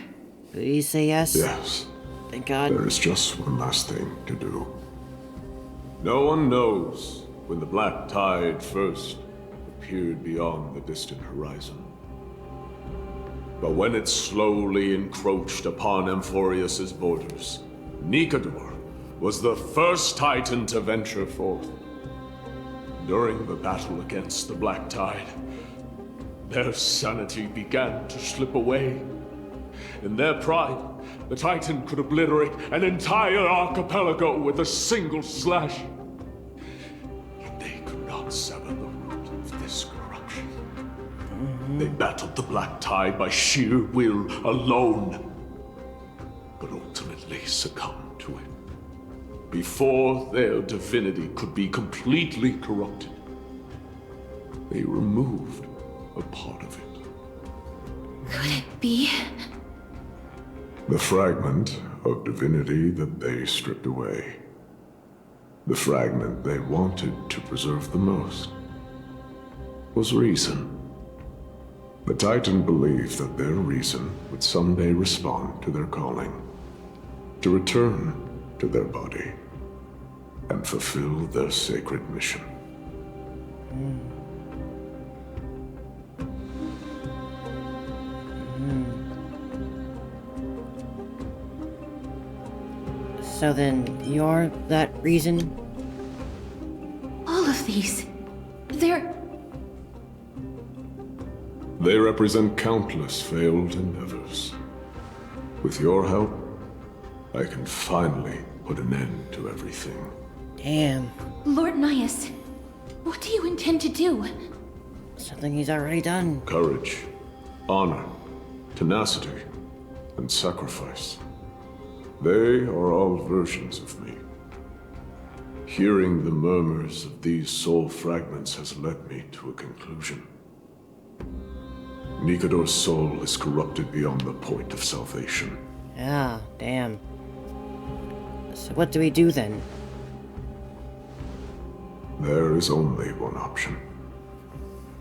Please say yes. Yes. Thank God. There is just one last thing to do. No one knows when the Black Tide first appeared beyond the distant horizon. But when it slowly encroached upon Amphoreus' borders, Nikador was the first Titan to venture forth. During the battle against the Black Tide, their sanity began to slip away. In their pride, the Titan could obliterate an entire archipelago with a single slash. Yet they could not sever the root of this corruption. They battled the Black Tide by sheer will alone. instantly succumb to it. Before their divinity could be completely corrupted, they removed a part of it. Could it be? The fragment of divinity that they stripped away. The fragment they wanted to preserve the most was reason. The Titan believed that their reason would someday respond to their calling, to return to their body, and fulfill their sacred mission. So then, you're that reason? All of these. They're... They represent countless failed endeavors. With your help, I can finally put an end to everything. Damn. Lord Nias, what do you intend to do? Something he's already done. Courage, honor, tenacity, and sacrifice. They are all versions of me. Hearing the murmurs of these soul fragments has led me to a conclusion. Nikador's soul is corrupted beyond the point of salvation. Ah, damn. So what do we do then? There is only one option.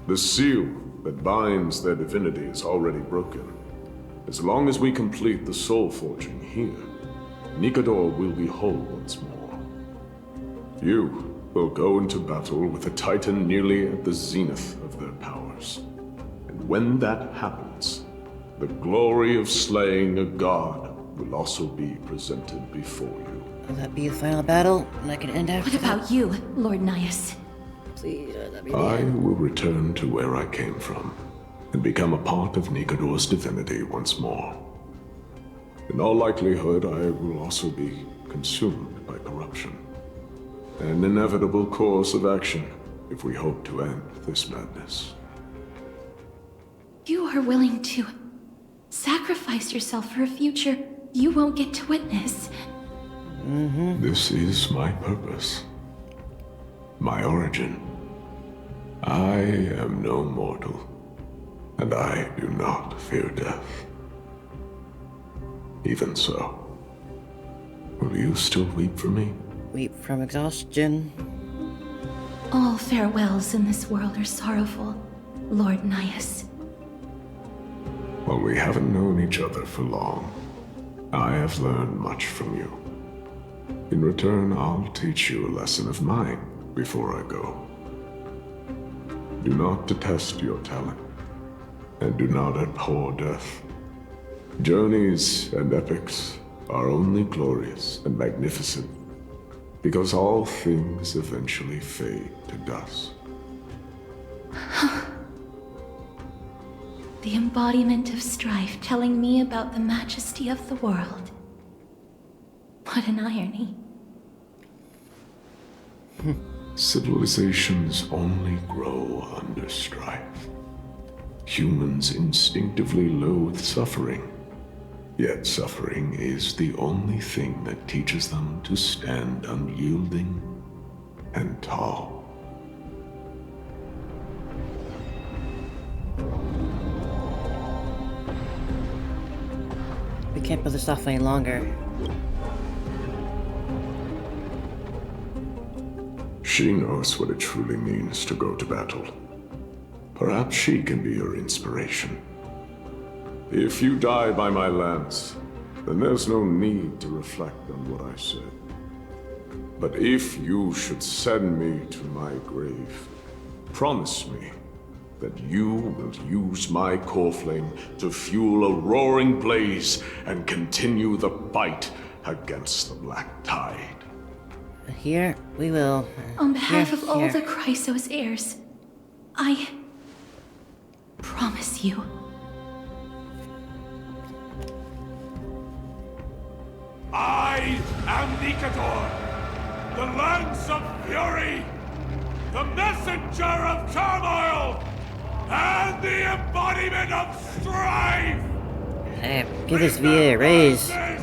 The seal that binds their divinity is already broken. As long as we complete the soul forging here, Nikador will be whole once more. You will go into battle with a Titan nearly at the zenith of their powers. And when that happens, the glory of slaying a god will also be presented before you. Will that be the final battle, and I can end after What about you, Lord Nias? Please, let me be. I will return to where I came from, and become a part of Nikador's divinity once more. In all likelihood, I will also be consumed by corruption. An inevitable course of action if we hope to end this madness. You are willing to sacrifice yourself for a future you won't get to witness. This is my purpose. My origin. I am no mortal, and I do not fear death. Even so, will you still weep for me? Weep from exhaustion. All farewells in this world are sorrowful, Lord Nias. While we haven't known each other for long, I have learned much from you. In return, I'll teach you a lesson of mine before I go. Do not detest your talent, and do not abhor death. Journeys and epics are only glorious and magnificent because all things eventually fade to dust. The embodiment of strife telling me about the majesty of the world. What an irony. Civilizations only grow under strife. Humans instinctively loathe suffering. Yet suffering is the only thing that teaches them to stand unyielding and tall. We can't put this off any longer. She knows what it truly means to go to battle. Perhaps she can be your inspiration. If you die by my lance, then there's no need to reflect on what I said. But if you should send me to my grave, promise me that you will use my core flame to fuel a roaring blaze and continue the fight against the Black Tide. Here, we will. On behalf Here, of all here. the Chrysos heirs, I promise you. I am Nikador, the Lance of Fury, the messenger of turmoil, and the embodiment of strife! Hey, give this VA a raise. I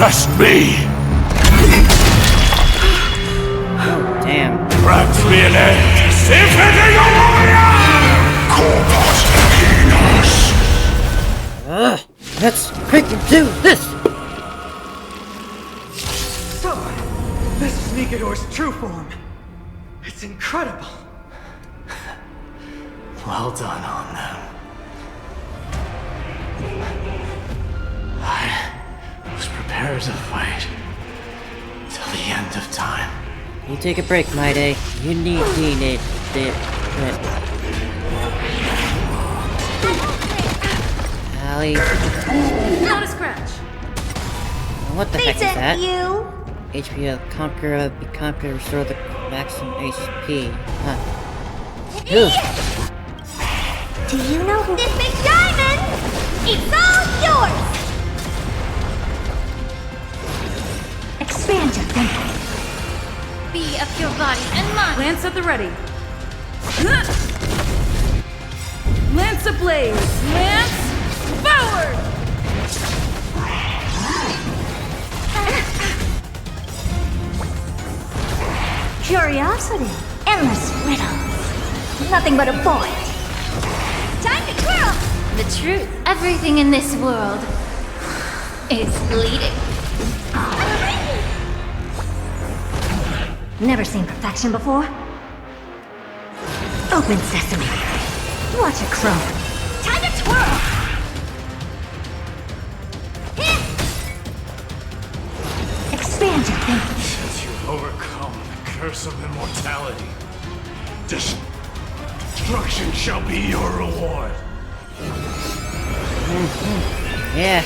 Test me! Oh, damn. Grant me an end! Infinity warrior! Corpus Enos! Let's freaking do this! So, this is Nigador's true form. It's incredible. Well done on them. I was prepared to fight till the end of time. You take a break, my day. You need it. Allie. Not a scratch. What the They heck is sent that? you. HP conquer, restore the maximum HP. Huh. Do you know who this big diamond? It's all yours. Expand your thinking. Be of your body and mind. Lance at the ready. Lance ablaze. Lance forward. Curiosity. Endless riddles. Nothing but a void. Time to twirl. The truth. Everything in this world is bleeding. Never seen perfection before? Open sesame. Watch it crow. Time to twirl. Expand your thinking. Since you've overcome the curse of immortality, destruction shall be your reward. Yeah.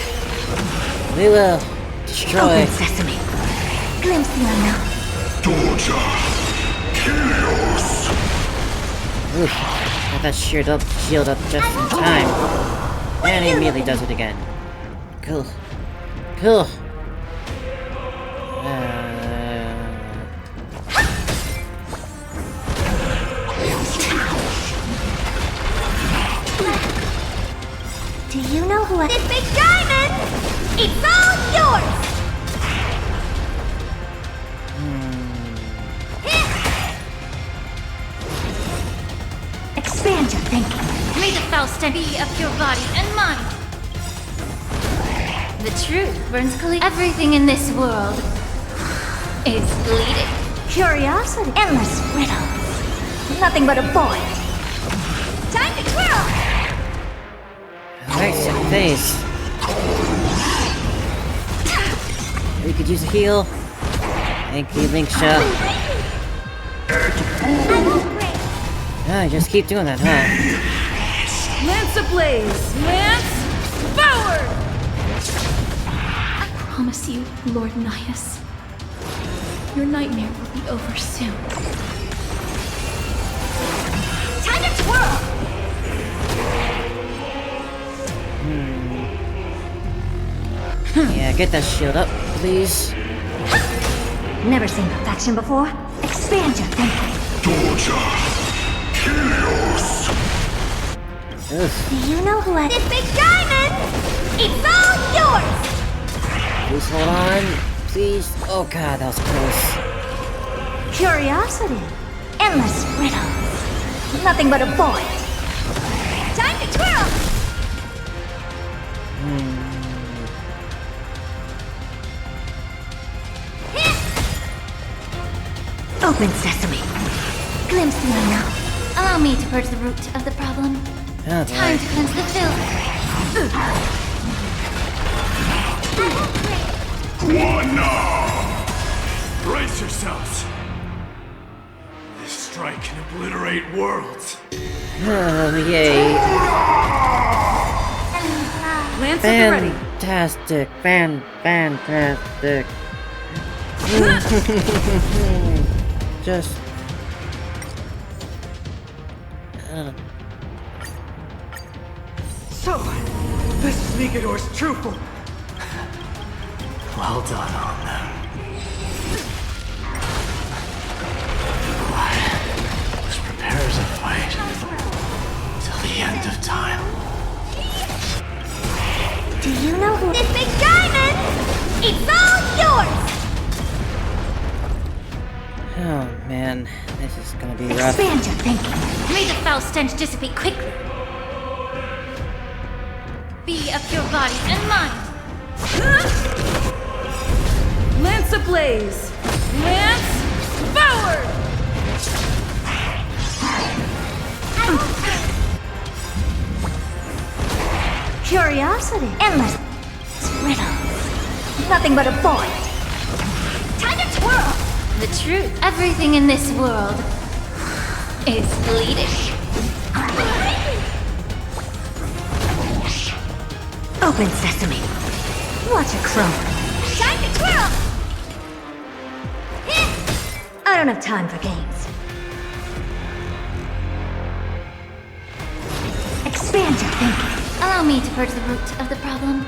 We will destroy. Open sesame. Glimpse the unknown. Dorja! Helios! Oof. Got that shield up just in time. And he immediately does it again. Cool. Cool. Do you know who this big diamond? It's all yours! Expand your thinking. May the Faust be of your body and mind. The truth burns clear. Everything in this world is bleeding. Curiosity. Endless riddles. Nothing but a void. Time to twirl! Alright, set phase. We could use a heal. Thank you, Link Shell. Ah, just keep doing that, huh? Lance ablaze. Lance forward. I promise you, Lord Nias, your nightmare will be over soon. Time to twirl! Yeah, get that shield up, please. Never seen perfection before? Expand your thinking. Dorja! Helios! Do you know who this big diamond? It's all yours! Please hold on. Please. Oh god, that was close. Curiosity. Endless riddles. Nothing but a void. Time to twirl! Open sesame. Glimpse the unknown. Allow me to purge the root of the problem. Oh, Time to cleanse the filth. Brace yourselves. This strike can obliterate worlds. Oh, yay. Lance at the ready. Fantastic. Fantastic. Just... So, this is Nigador's true form. Well done on them. I was prepared to fight till the end of time. Do you know who this big diamond? It's all yours! Oh man, this is gonna be rough. Expand your thinking. May the foul stench dissipate quickly. Be of your body and mind. Lance ablaze! Lance forward! Curiosity. Endless riddles. Nothing but a void. Time to twirl! The truth. Everything in this world is bleeding. Open sesame. Watch it crumble. Time to twirl! I don't have time for games. Expand your thinking. Allow me to purge the root of the problem.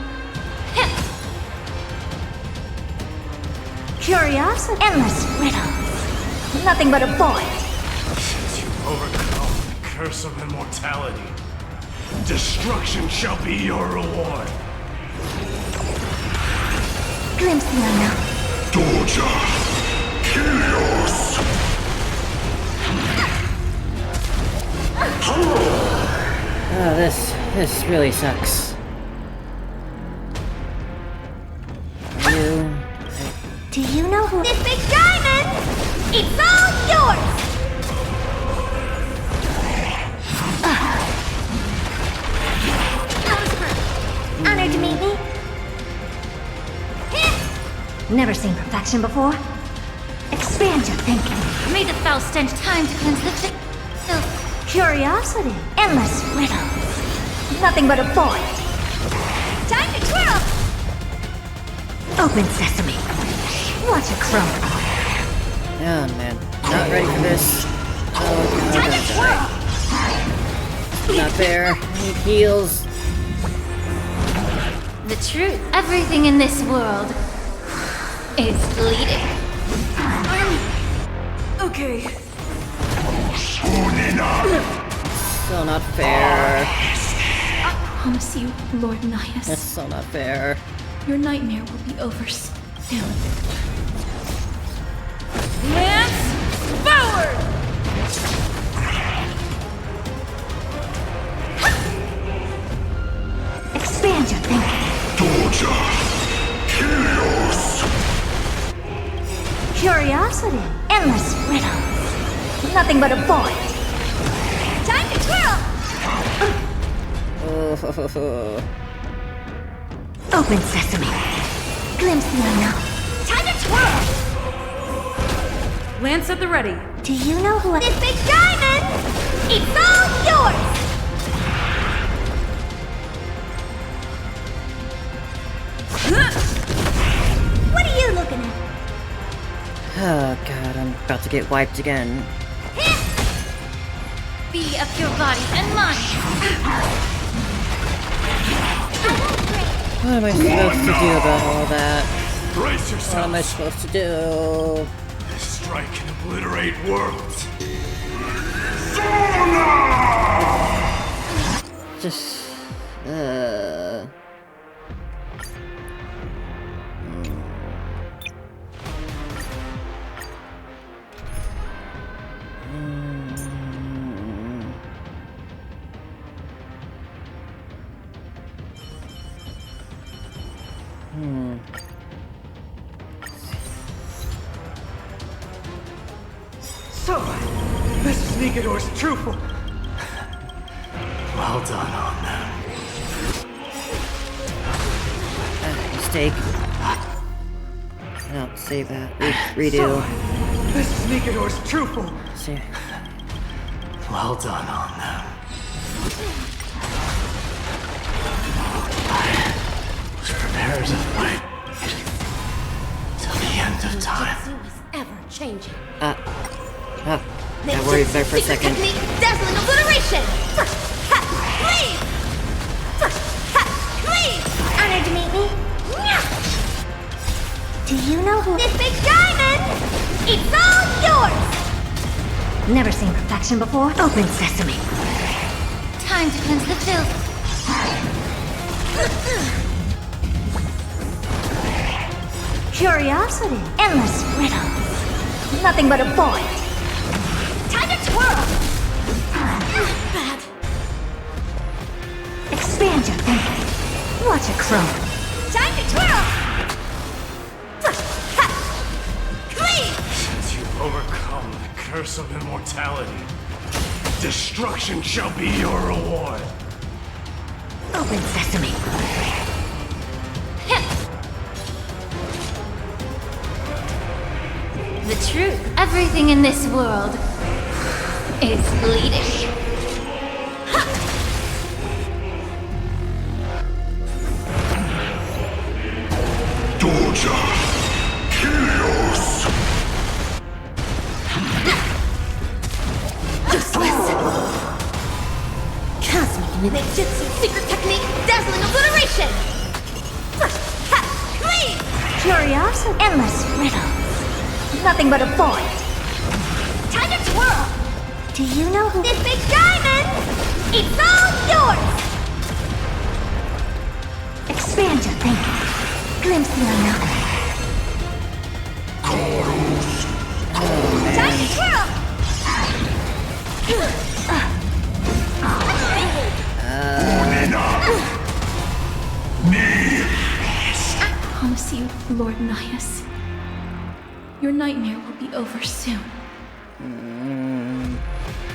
Curiosity. Endless riddles. Nothing but a void. Since you've overcome the curse of immortality, destruction shall be your reward. Glimpse the unknown. Doja! Helios! Oh, this really sucks. You... Do you know who this big diamond? It's all yours! Honored to meet me. Never seen perfection before. Expand your thinking. May the foul stench time to cleanse the filth. Curiosity. Endless riddles. Nothing but a void. Time to twirl! Open sesame. Watch it crumble. Oh man, not ready for this. Oh god, I'm gonna die. Not fair. I need heals. The truth. Everything in this world is bleeding. Okay. So not fair. I promise you, Lord Nihus. That's so not fair. Your nightmare will be over soon. Lance forward! Expand your thinking. Doja! Helios! Curiosity. Endless riddles. Nothing but a void. Time to twirl! Oh. Open sesame. Glimpse the unknown. Time to twirl! Lance at the ready. Do you know who this big diamond? It's all yours! What are you looking at? Oh god, I'm about to get wiped again. Be of your body and mind. What am I supposed to do about all that? Brace What yourself. am I supposed to do? This strike can obliterate worlds. Just... So, this is Nigador's true form. Well done on that. Mistake. No, save that. Redo. So, this is Nigador's true form. See. Well done on that. Was prepared to fight till the end of time. Ever changing. I worried there for a second. Technique, dazzling obliteration! Please! Please! Honored to meet me. Do you know who this big diamond? It's all yours! Never seen perfection before. Open sesame. Time to cleanse the filth. Curiosity. Endless riddles. Nothing but a void. Time to twirl! Bad. Expand your thinking. Watch it grow. Time to twirl! Since you've overcome the curse of immortality, destruction shall be your reward. Open sesame. The truth. Everything in this world is bleeding. Doja! Helios! Useless. Cosmic ninjutsu secret technique, dazzling obliteration. Curiosity. Endless riddles. Nothing but a void. Time to twirl. Do you know who this big diamond? It's all yours. Expand your thinking. Glimpse the unknown. Chorus! Time to twirl. I promise you, Lord Nias, your nightmare will be over soon.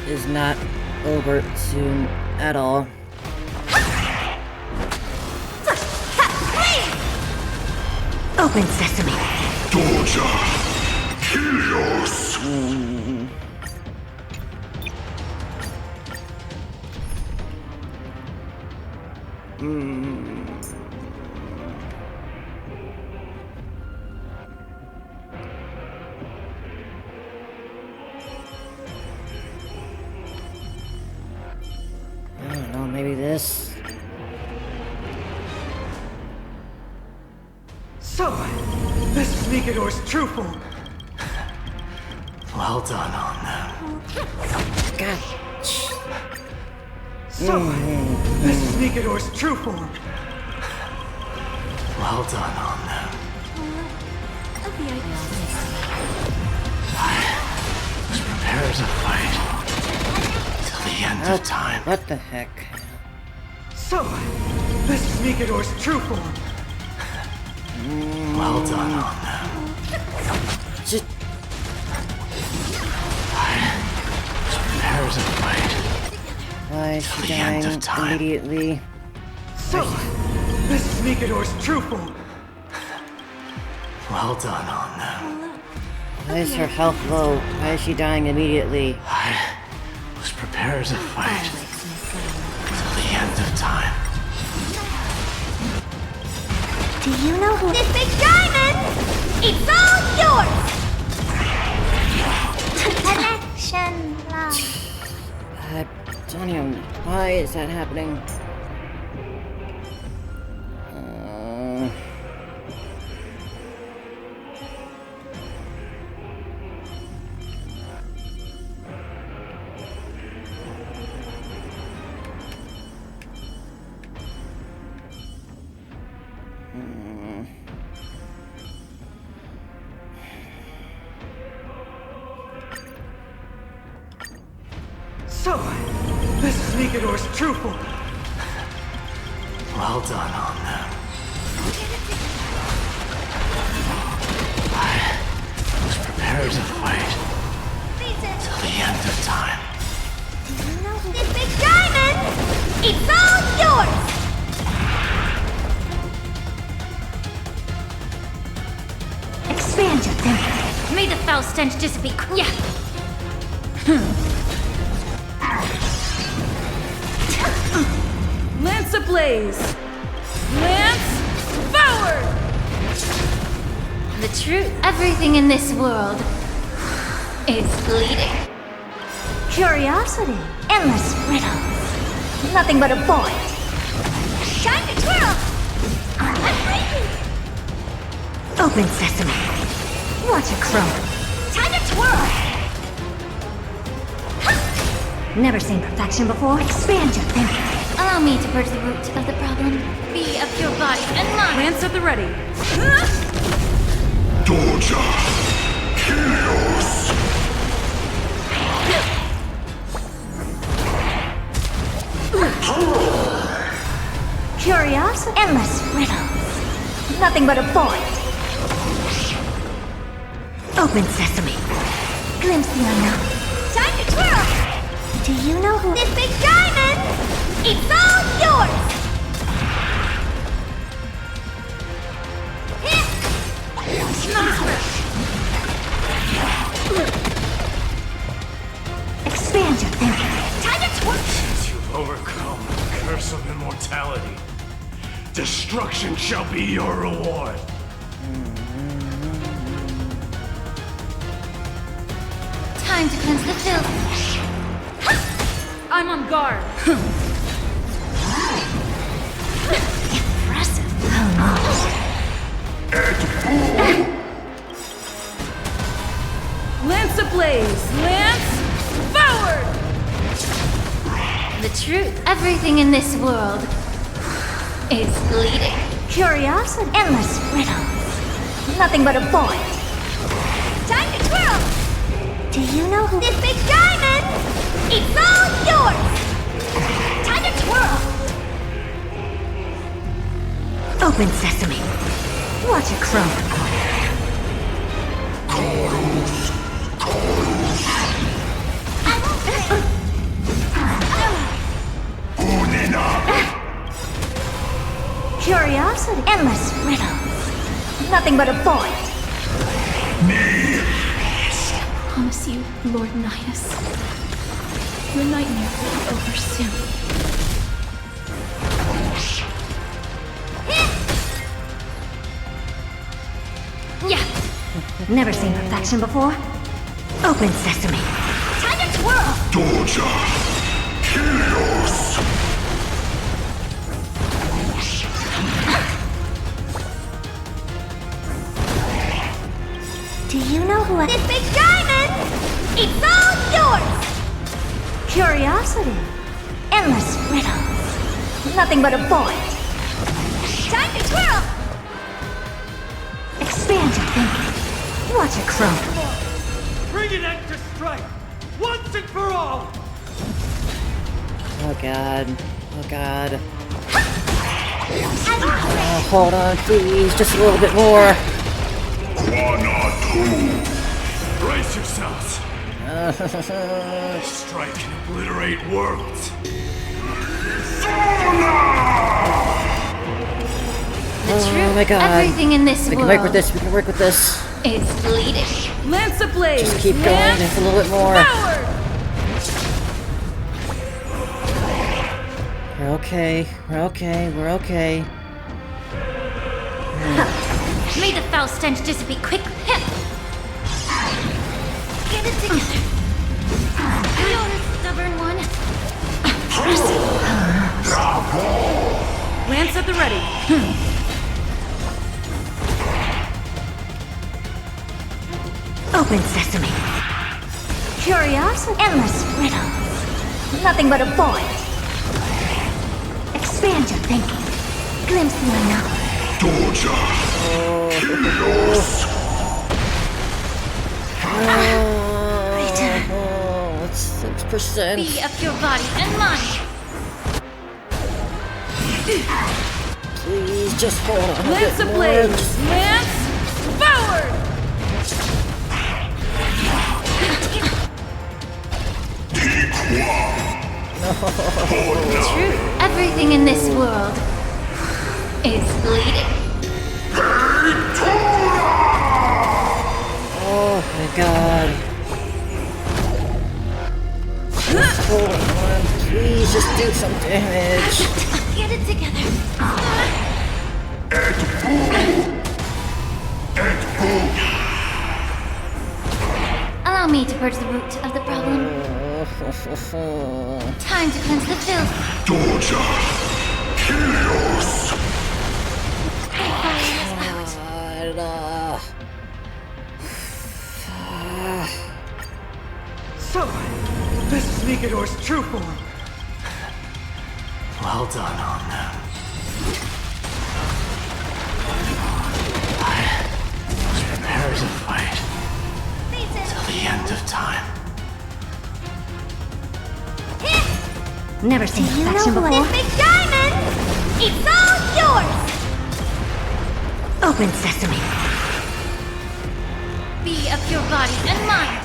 Is not over soon at all. Open sesame. Doja! Helios! I don't know, maybe this. So, this is Nikador's true form. Well done on them. God. So, this is Nikador's true form. Well done on them. Let's prepare to fight till the end of time. What the heck? So, this is Nikador's true form. Well done on them. Just Let's prepare to fight why is till she the end dying of time. immediately? So, this is Nikador's true form. Well done on them. Why is her health low? Why is she dying immediately? Let's prepare to fight till the end of time. Do you know who this big diamond? It's all yours. Connection lost. I don't even. Why is that happening? So, this is Nikador's true form. Well done on them. Let's prepare to fight till the end of time. This big diamond! It's all yours! Expand your thinking. May the foul stench dissipate. Yeah. Lance ablaze! Lance forward! The truth. Everything in this world is bleeding. Curiosity. Endless riddles. Nothing but a void. Time to twirl! Open sesame. Watch it grow. Time to twirl! Never seen perfection before. Expand your thinking. Allow me to purge the root of the problem. Be of your body and mind. Lance at the ready. Doja! Helios! Curious, endless riddles. Nothing but a void. Open sesame. Glimpse the unknown. Time to twirl! Do you know who this big diamond? It's all yours! Expand your thinking. Time to twirl! You've overcome the curse of immortality. Destruction shall be your reward. Time to cleanse the filth. I'm on guard. Impressive. Lance ablaze! Lance forward! The truth. Everything in this world is bleeding. Curiosity, endless riddles. Nothing but a void. Time to twirl! Do you know who this big diamond? It's all yours! Time to twirl! Open sesame. Watch it crow. Chorus! Curiosity, endless riddles. Nothing but a void. I promise you, Lord Nihus, your nightmare will be over soon. Yeah. Never seen perfection before. Open sesame. Time to twirl! Doja! Helios! Do you know who this big diamond? It's all yours! Curiosity. Endless riddles. Nothing but a void. Time to twirl! Expand your thinking. Watch it crow. Bring an end to strife! Once and for all! Oh god. Oh god. Oh, hold on, please. Just a little bit more. Brace yourselves. Strike can obliterate worlds. Oh my god. Everything in this We world can work with this. We can work with this. is bleeding. Lance ablaze! Just keep going. Lance Just a little bit more. forward! We're okay. We're okay. We're okay. May the foul stench dissipate quickly. Get it together. You're a stubborn one. Lance at the ready. Open sesame. Curiosity, endless riddles. Nothing but a void. Expand your thinking. Glimpse the unknown. Doja! Helios! It's 6%. Be of your body and mind. Please, just hold on a Lance bit more. ablaze! Lance forward! The truth. Everything in this world is bleeding. Oh my god. Just hold on. Please, just do some damage. Get it together. Allow me to purge the root of the problem. Time to cleanse the filth. Doja! Helios! So, this is Nigador's true form. Well done on them. Prepare to fight till the end of time. Never seen affection before. This big diamond! It's all yours! Open sesame. Be of your body and mind.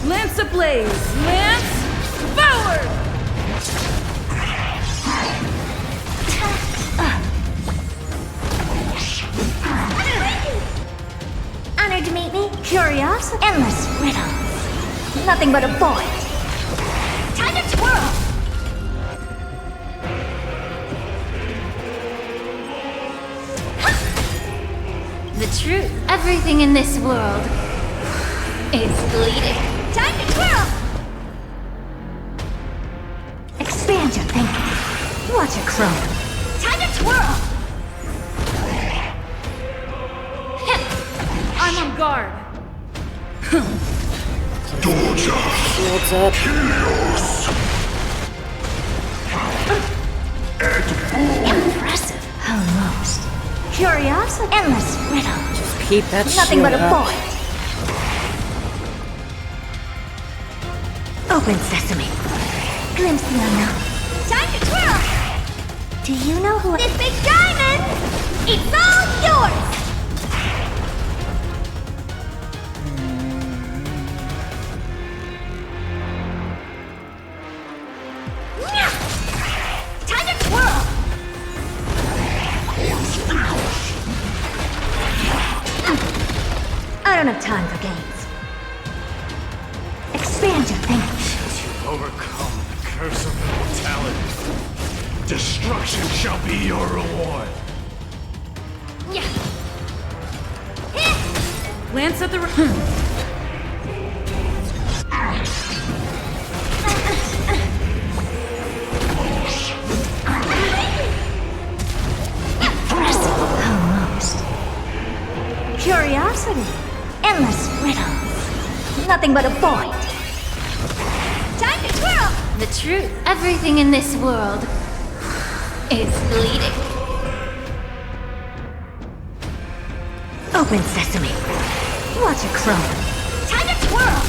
Lance ablaze! Lance forward! Honored to meet me. Curiosity. Endless riddles. Nothing but a void. Time to twirl! The truth. Everything in this world is bleeding. Time to twirl! Expand your thinking. Watch it grow. Time to twirl! I'm on guard. Shields up. Impressive. Almost. Curiosity. Endless riddle. Just keep that Nothing shield but a up. void. Open sesame. Glimpse the unknown. Time to twirl! Do you know who this big diamond? It's all yours! Time to twirl! I don't have time for games. Expand your thinking. Overcome the curse of immortality. Destruction shall be your reward. Lance at the Almost. Curiosity. Endless riddles. Nothing but a void. Time to twirl! The truth. Everything in this world is bleeding. Open sesame. Watch it grow. Time to twirl!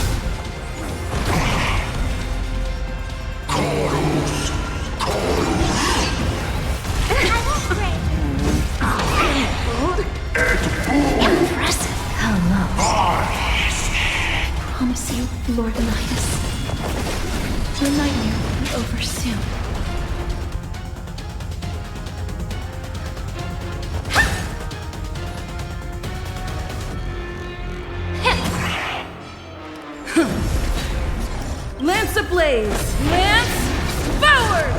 Impressive. Almost. Promise you, Lord Midas. Your nightmare will be over soon. Lance ablaze! Lance forward!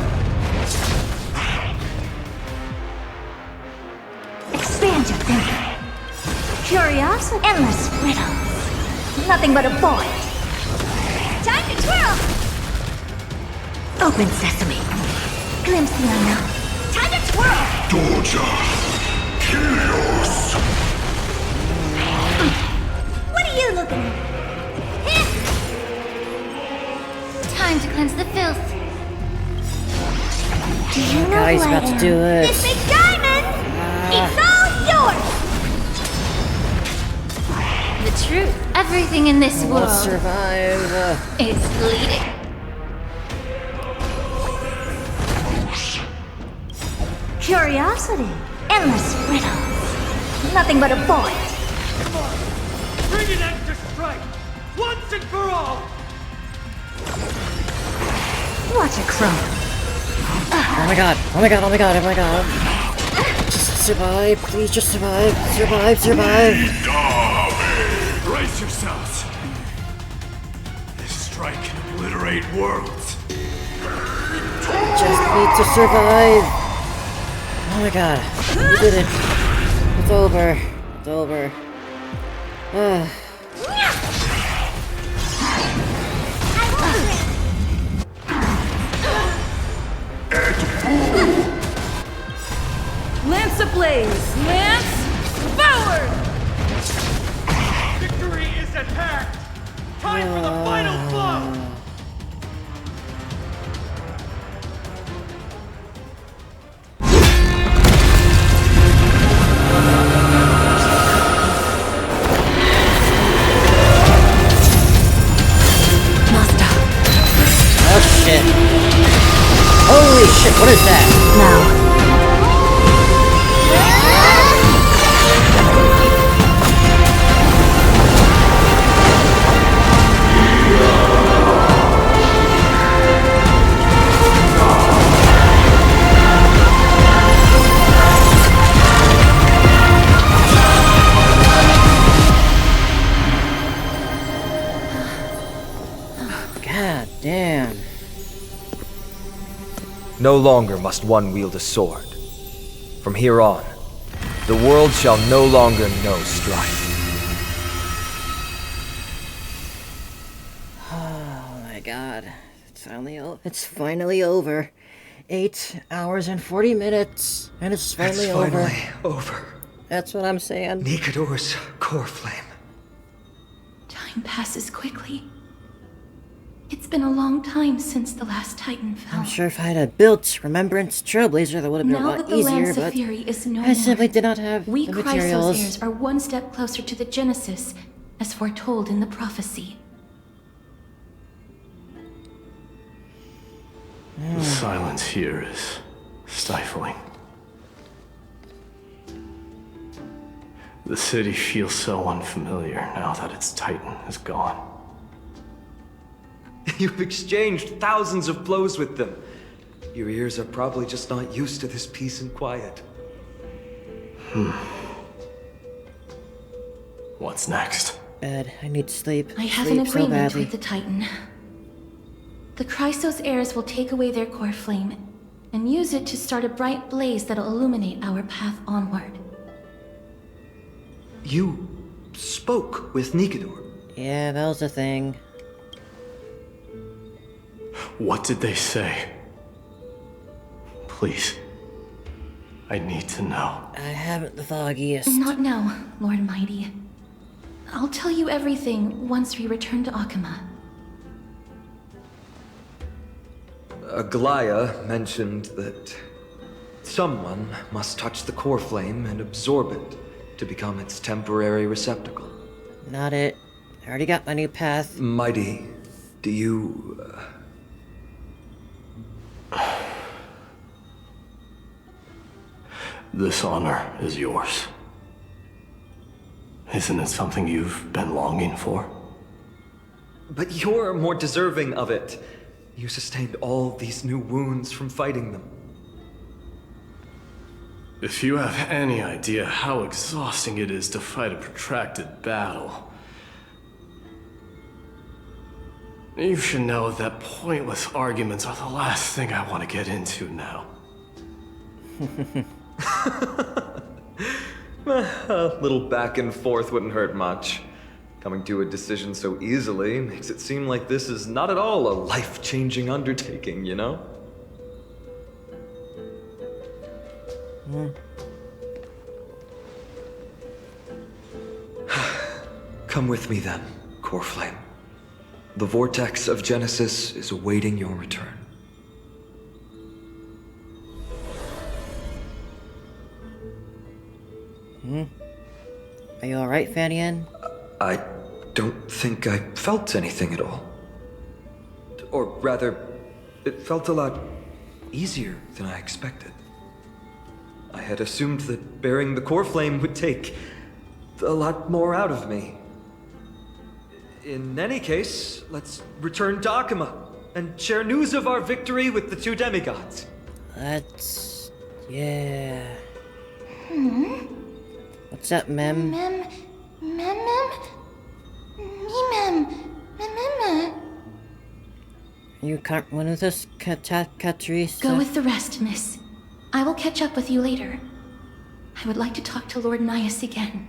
Expand your thinking. Curiosity. Endless riddles. Nothing but a void. Time to twirl! Open sesame. Glimpse the unknown. Time to twirl! Doja. Helios. What are you looking at? Time to cleanse the filth. Do you know God, he's who I about to am? do it. This big diamond! It's all yours! The truth. Everything in this world Let's survive. is bleeding. Curiosity. Endless riddles. Nothing but a void. Come on! Bring an end to strife! Once and for all! Watch it grow. Oh my god. Oh my god. Oh my god. Oh my god. Just survive. Please just survive. Survive. Survive. Brace yourselves. This strike can obliterate worlds. Just need to survive. Oh my god. We did it. It's over. It's over. Lance ablaze! Lance forward! Victory is at hand! Time for the final blow! shit, what is that? Now. God damn. No longer must one wield a sword. From here on, the world shall no longer know strife. Oh my god. It's finally over. 8 hours and 40 minutes. And it's finally over. Over. That's what I'm saying. Nikador's core flame. Time passes quickly. It's been a long time since the last Titan fell. I'm sure if I had built Remembrance Trailblazer, that would have been Now a lot that the easier, Lance but of Fury is no I more, simply did not have we the Chrysos materials. heirs are one step closer to the Genesis, as foretold in the prophecy. The silence here is stifling. The city feels so unfamiliar now that its Titan is gone. You've exchanged thousands of blows with them. Your ears are probably just not used to this peace and quiet. What's next? Bed. I need sleep. I have sleep an agreement so badly. with the Titan. The Chrysos heirs will take away their core flame and use it to start a bright blaze that'll illuminate our path onward. You spoke with Nikador. Yeah, that was the thing. What did they say? Please. I need to know. I haven't the foggiest. Not now, Lord Mighty. I'll tell you everything once we return to Akama. Aglaya mentioned that someone must touch the core flame and absorb it to become its temporary receptacle. Not it. I already got my new path. Mighty, do you... This honor is yours. Isn't it something you've been longing for? But you're more deserving of it. You sustained all these new wounds from fighting them. If you have any idea how exhausting it is to fight a protracted battle, you should know that pointless arguments are the last thing I want to get into now. A little back and forth wouldn't hurt much. Coming to a decision so easily makes it seem like this is not at all a life-changing undertaking, you know? Come with me then, Core Flame. The vortex of Genesis is awaiting your return. Are you alright, Fanian? I don't think I felt anything at all. Or rather, it felt a lot easier than I expected. I had assumed that bearing the core flame would take a lot more out of me. In any case, let's return to Akama and share news of our victory with the two demigods. Let's... yeah... Hmm? What's up, Mem? Mem... You can't run with us, Catrice? Go with the rest, miss. I will catch up with you later. I would like to talk to Lord Nias again.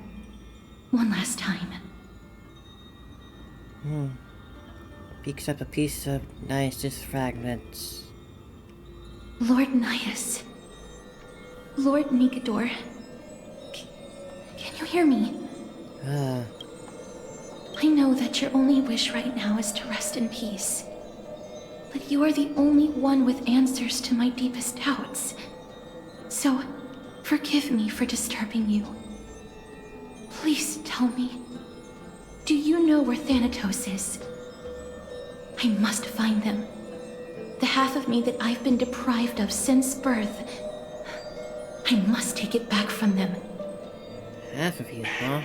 One last time. Picks up a piece of Nias' fragments. Lord Nias. Lord Nikador. Can you hear me? I know that your only wish right now is to rest in peace. But you are the only one with answers to my deepest doubts. So, forgive me for disturbing you. Please tell me, do you know where Thanatos is? I must find them. The half of me that I've been deprived of since birth. I must take it back from them. Half of you, huh?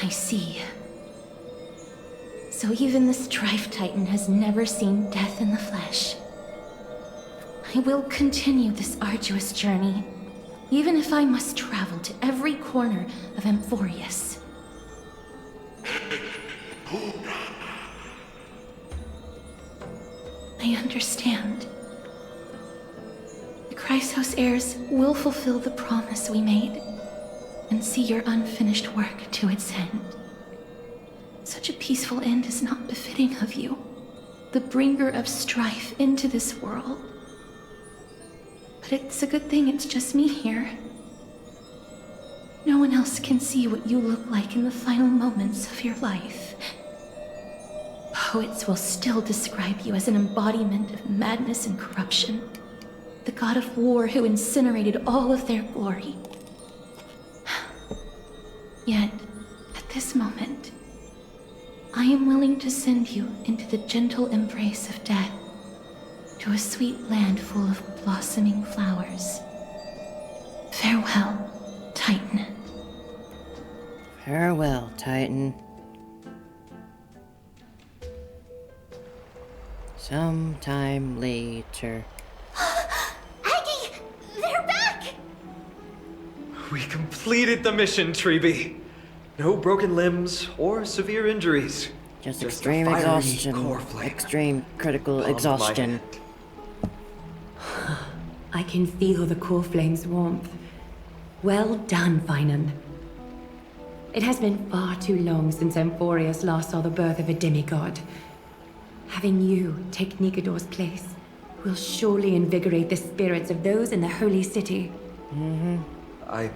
I see. So even the Strife Titan has never seen death in the flesh. I will continue this arduous journey, even if I must travel to every corner of Amphoreus. I understand. The Chrysos heirs will fulfill the promise we made and see your unfinished work to its end. Such a peaceful end is not befitting of you, the bringer of strife into this world. But it's a good thing it's just me here. No one else can see what you look like in the final moments of your life. Poets will still describe you as an embodiment of madness and corruption, the god of war who incinerated all of their glory. Yet, at this moment, I am willing to send you into the gentle embrace of death, to a sweet land full of blossoming flowers. Farewell, Titan. Farewell, Titan. Sometime later. Aggie! They're back! We completed the mission, Treeby. No broken limbs or severe injuries. Just a extreme fiery exhaustion. core flame. Extreme critical Calmed my exhaustion. hand. I can feel the core flame's warmth. Well done, Finan. It has been far too long since Amphoreus last saw the birth of a demigod. Having you take Nikador's place will surely invigorate the spirits of those in the holy city. I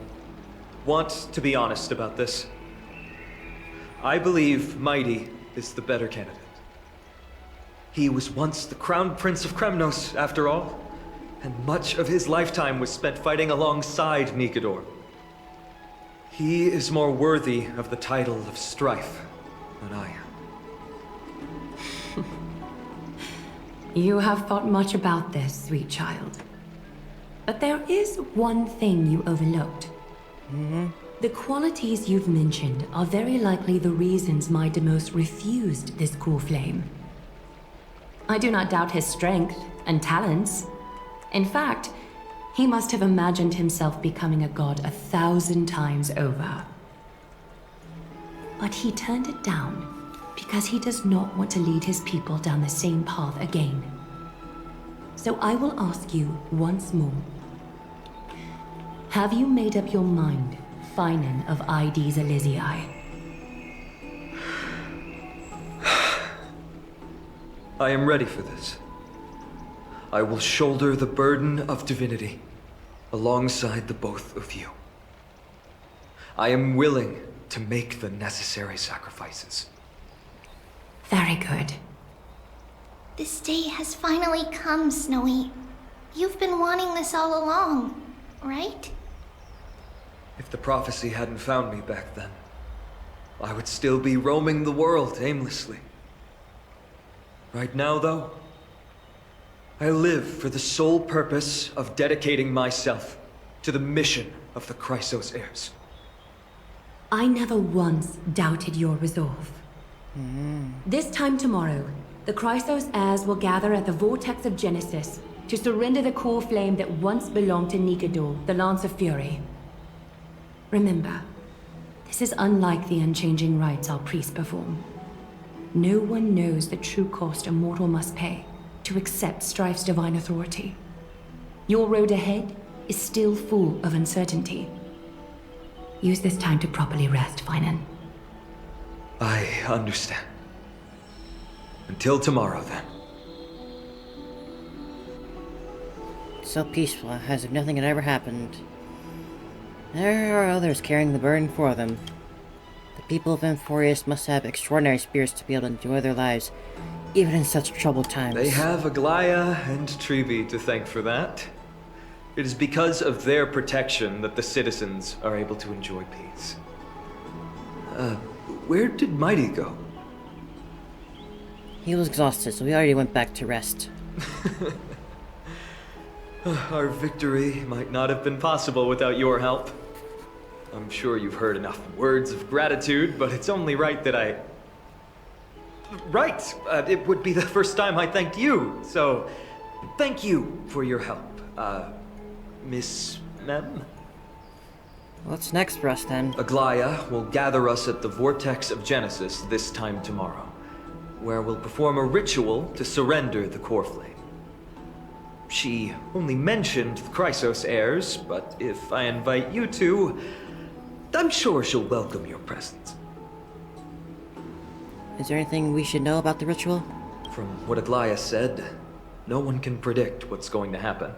want to be honest about this. I believe Mighty is the better candidate. He was once the crown prince of Kremnos, after all, and much of his lifetime was spent fighting alongside Nikador. He is more worthy of the title of Strife than I am. You have thought much about this, sweet child. But there is one thing you overlooked. The qualities you've mentioned are very likely the reasons my Demos refused this core flame. I do not doubt his strength and talents. In fact, he must have imagined himself becoming a god 1,000 times over. But he turned it down because he does not want to lead his people down the same path again. So I will ask you once more. Have you made up your mind, Finan of Ides Elysiae? I am ready for this. I will shoulder the burden of divinity alongside the both of you. I am willing to make the necessary sacrifices. Very good. This day has finally come, Snowy. You've been wanting this all along, right? If the prophecy hadn't found me back then, I would still be roaming the world aimlessly. Right now, though, I live for the sole purpose of dedicating myself to the mission of the Chrysos heirs. I never once doubted your resolve. This time tomorrow, the Chrysos heirs will gather at the Vortex of Genesis to surrender the core flame that once belonged to Nikador, the Lance of Fury. Remember, this is unlike the unchanging rites our priests perform. No one knows the true cost a mortal must pay to accept Strife's divine authority. Your road ahead is still full of uncertainty. Use this time to properly rest, Finan. I understand. Until tomorrow, then. So peaceful, as if nothing had ever happened. There are others carrying the burden for them. The people of Amphoreus must have extraordinary spirits to be able to enjoy their lives, even in such troubled times. They have Aglaya and Treeby to thank for that. It is because of their protection that the citizens are able to enjoy peace. Where did Mighty go? He was exhausted, so he already went back to rest. Our victory might not have been possible without your help. I'm sure you've heard enough words of gratitude, but it's only right that I... Right! It would be the first time I thanked you, so thank you for your help, Miss Mem? What's next for us, then? Aglaya will gather us at the Vortex of Genesis this time tomorrow, where we'll perform a ritual to surrender the core flame. She only mentioned the Chrysos heirs, but if I invite you two, I'm sure she'll welcome your presence. Is there anything we should know about the ritual? From what Aglaya said, no one can predict what's going to happen,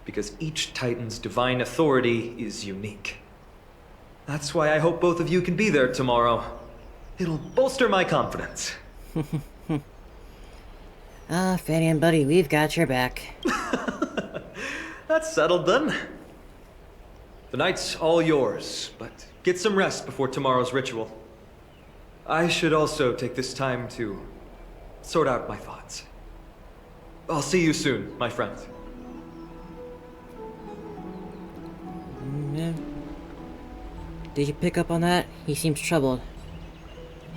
because each Titan's divine authority is unique. That's why I hope both of you can be there tomorrow. It'll bolster my confidence. Fanny and Buddy, we've got your back. That's settled then. The night's all yours, but get some rest before tomorrow's ritual. I should also take this time to sort out my thoughts. I'll see you soon, my friends. Yeah. Did you pick up on that? He seems troubled.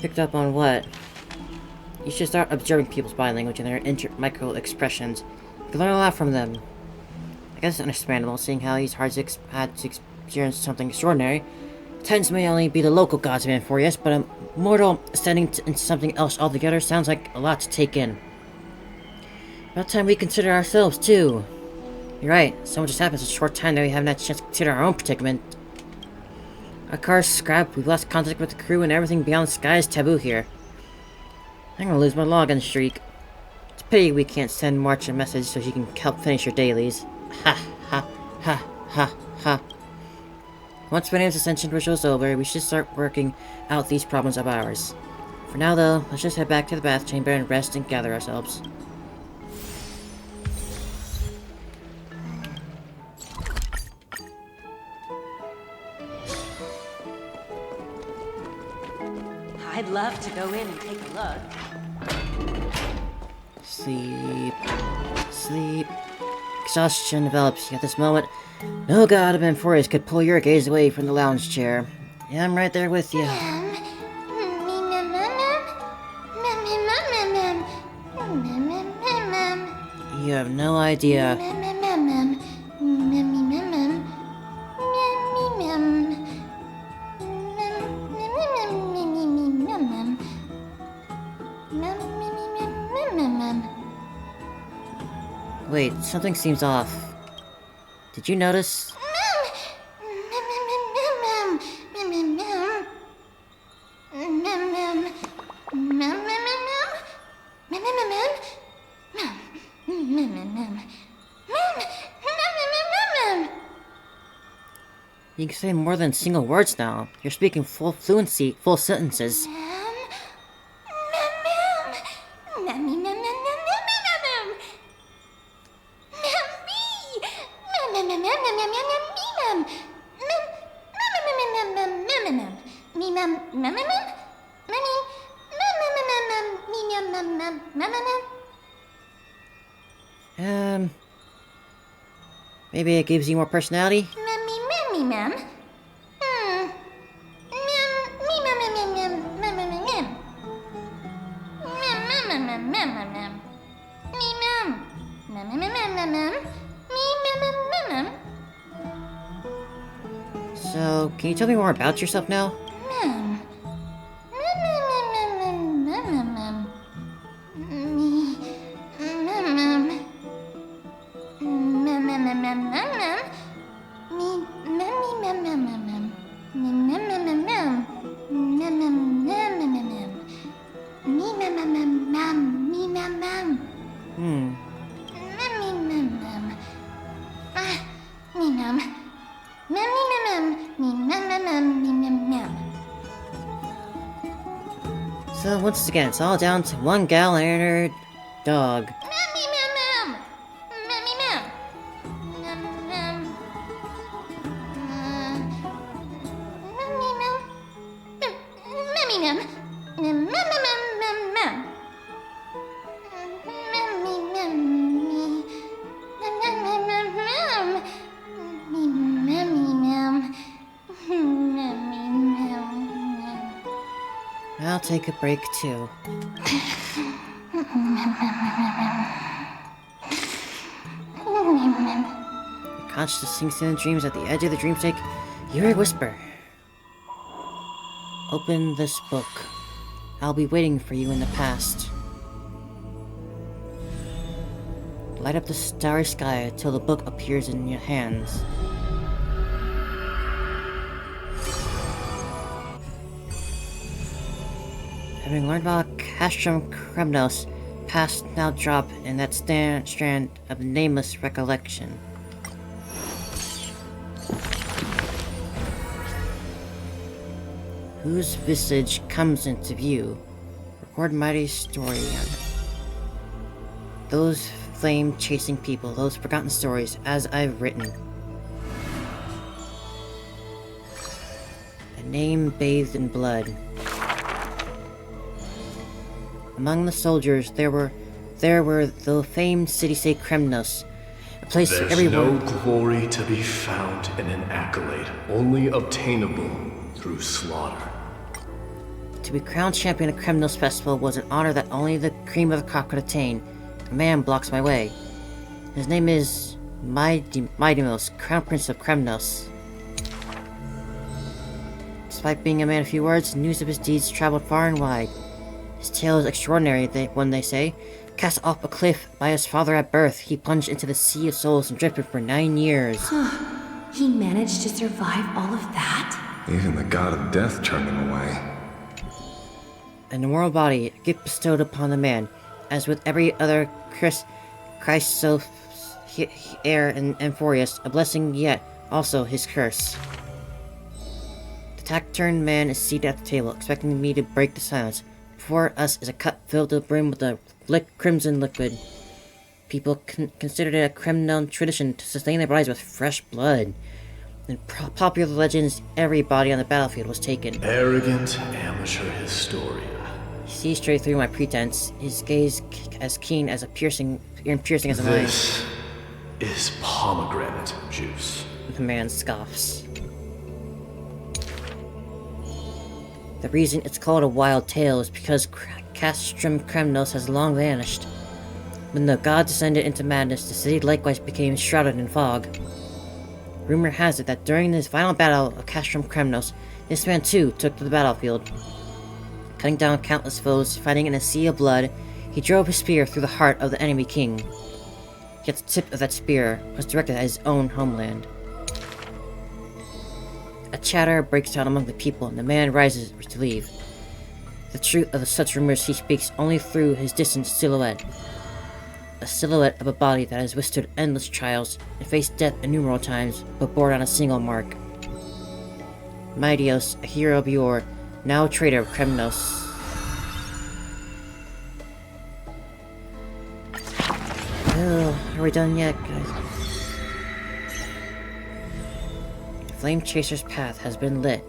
Picked up on what? You should start observing people's body language and their micro expressions. You can learn a lot from them. I guess it's understandable, seeing how he's had to experience something extraordinary. Titans may only be the local gods of Amphoreus, but a mortal ascending into something else altogether sounds like a lot to take in. About time we consider ourselves, too. You're right, so much has happened in a short time that we haven't had a chance to consider our own predicament. Our car's scrapped, we've lost contact with the crew, and everything beyond the sky is taboo here. I'm gonna lose my login streak. It's a pity we can't send March a message so she can help finish her dailies. Ha ha ha ha ha. Once Vanessa's ascension ritual is over, we should start working out these problems of ours. For now though, let's just head back to the bath chamber and rest and gather ourselves. I'd love to go in and take a look. Sleep. Sleep. Exhaustion develops. At this moment, no god of Amphoreus could pull your gaze away from the lounge chair. Yeah, I'm right there with you. You have no idea. Wait, something seems off. Did you notice? You can say more than single words now. You're speaking full fluency, full sentences. Maybe it gives you more personality? So, can you tell me more about yourself now? So once again, it's all down to one gal and her dog. I'll take a break too. Your consciousness sinks in the dreams at the edge of the dreamscape. You hear a whisper. Open this book. I'll be waiting for you in the past. Light up the starry sky until the book appears in your hands. Having learned about Castrum Kremnos, past now drop in that strand of nameless recollection. Whose visage comes into view? Record mighty story. Those flame-chasing people, those forgotten stories, as I've written. A name bathed in blood. Among the soldiers, there were the famed city-state Kremnos, a place There's everyone. no glory to be found in an accolade, only obtainable through slaughter. To be crowned champion of Kremnos Festival was an honor that only the cream of the crop could attain. A man blocks my way. His name is Mydimos, Crown Prince of Kremnos. Despite being a man of few words, news of his deeds traveled far and wide. His tale is extraordinary, when they say. Cast off a cliff by his father at birth, he plunged into the sea of souls and drifted for 9 years. He managed to survive all of that? Even the god of death turned him away. An immortal body, a gift bestowed upon the man, as with every other Christ heir and Amphoreus, a blessing yet also his curse. The taciturn man is seated at the table, expecting me to break the silence. Before us is a cup filled to the brim with a crimson liquid. People considered it a Kremnon tradition to sustain their bodies with fresh blood. In popular legends, every body on the battlefield was taken. Arrogant amateur historian. He sees straight through my pretense, his gaze as keen as piercing as a knife. This is pomegranate juice. The man scoffs. The reason it's called a wild tale is because Castrum Kremnos has long vanished. When the god descended into madness, the city likewise became shrouded in fog. Rumor has it that during this final battle of Castrum Kremnos, this man too took to the battlefield. Cutting down countless foes, fighting in a sea of blood, he drove his spear through the heart of the enemy king. Yet the tip of that spear was directed at his own homeland. A chatter breaks out among the people, and the man rises to leave. The truth of such rumors he speaks only through his distant silhouette. A silhouette of a body that has withstood endless trials and faced death innumerable times, but bore down a single mark. Midios, a hero of yore, now a traitor of Kremnos. Oh, are we done yet, guys? The Flame Chaser's path has been lit.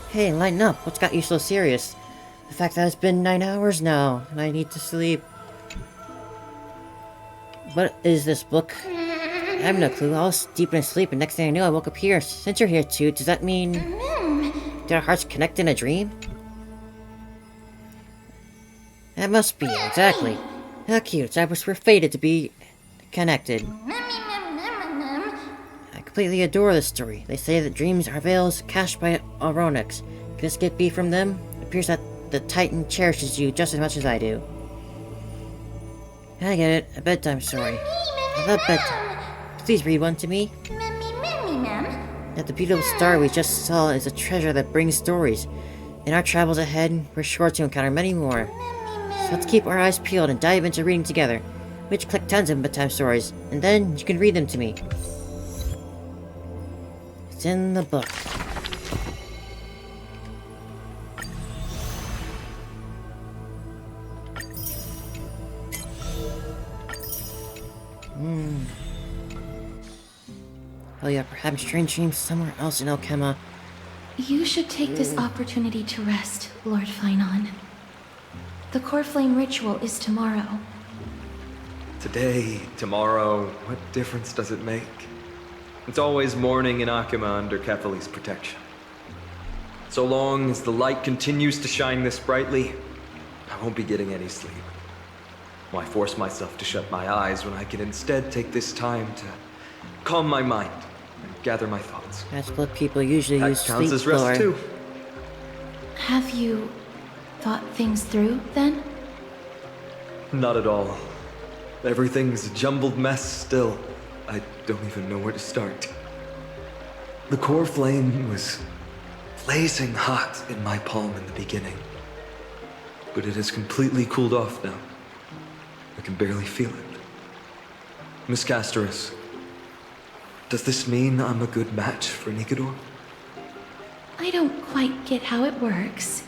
Hey, lighten up. What's got you so serious? The fact that it's been 9 hours now, and I need to sleep. What is this book? I have no clue. I was deep in sleep, and next thing I knew, I woke up here. Since you're here too, does that mean... did our hearts connect in a dream? That must be, exactly. How cute. I wish we're fated to be connected. I completely adore this story. They say that dreams are veils cast by Aronix. Could this gift be from them? It appears that the Titan cherishes you just as much as I do. I get it. A bedtime story. I love bedtime. Please read one to me. That the beautiful star we just saw is a treasure that brings stories. In our travels ahead, we're sure to encounter many more. So let's keep our eyes peeled and dive into reading together. We each collect tons of bedtime stories, and then you can read them to me. It's in the book. Oh yeah, perhaps strange dreams somewhere else in Alchema. You should take this opportunity to rest, Lord Phainon. The core flame ritual is tomorrow. Today, tomorrow, what difference does it make? It's always morning in Akima under Kefali's protection. So long as the light continues to shine this brightly, I won't be getting any sleep. Why force myself to shut my eyes when I can instead take this time to calm my mind and gather my thoughts? That's what people usually use That counts sleep as rest for. too. Have you thought things through, then? Not at all. Everything's a jumbled mess still. I don't even know where to start. The core flame was blazing hot in my palm in the beginning. But it has completely cooled off now. I can barely feel it. Miss Casterus, does this mean I'm a good match for Nikador? I don't quite get how it works,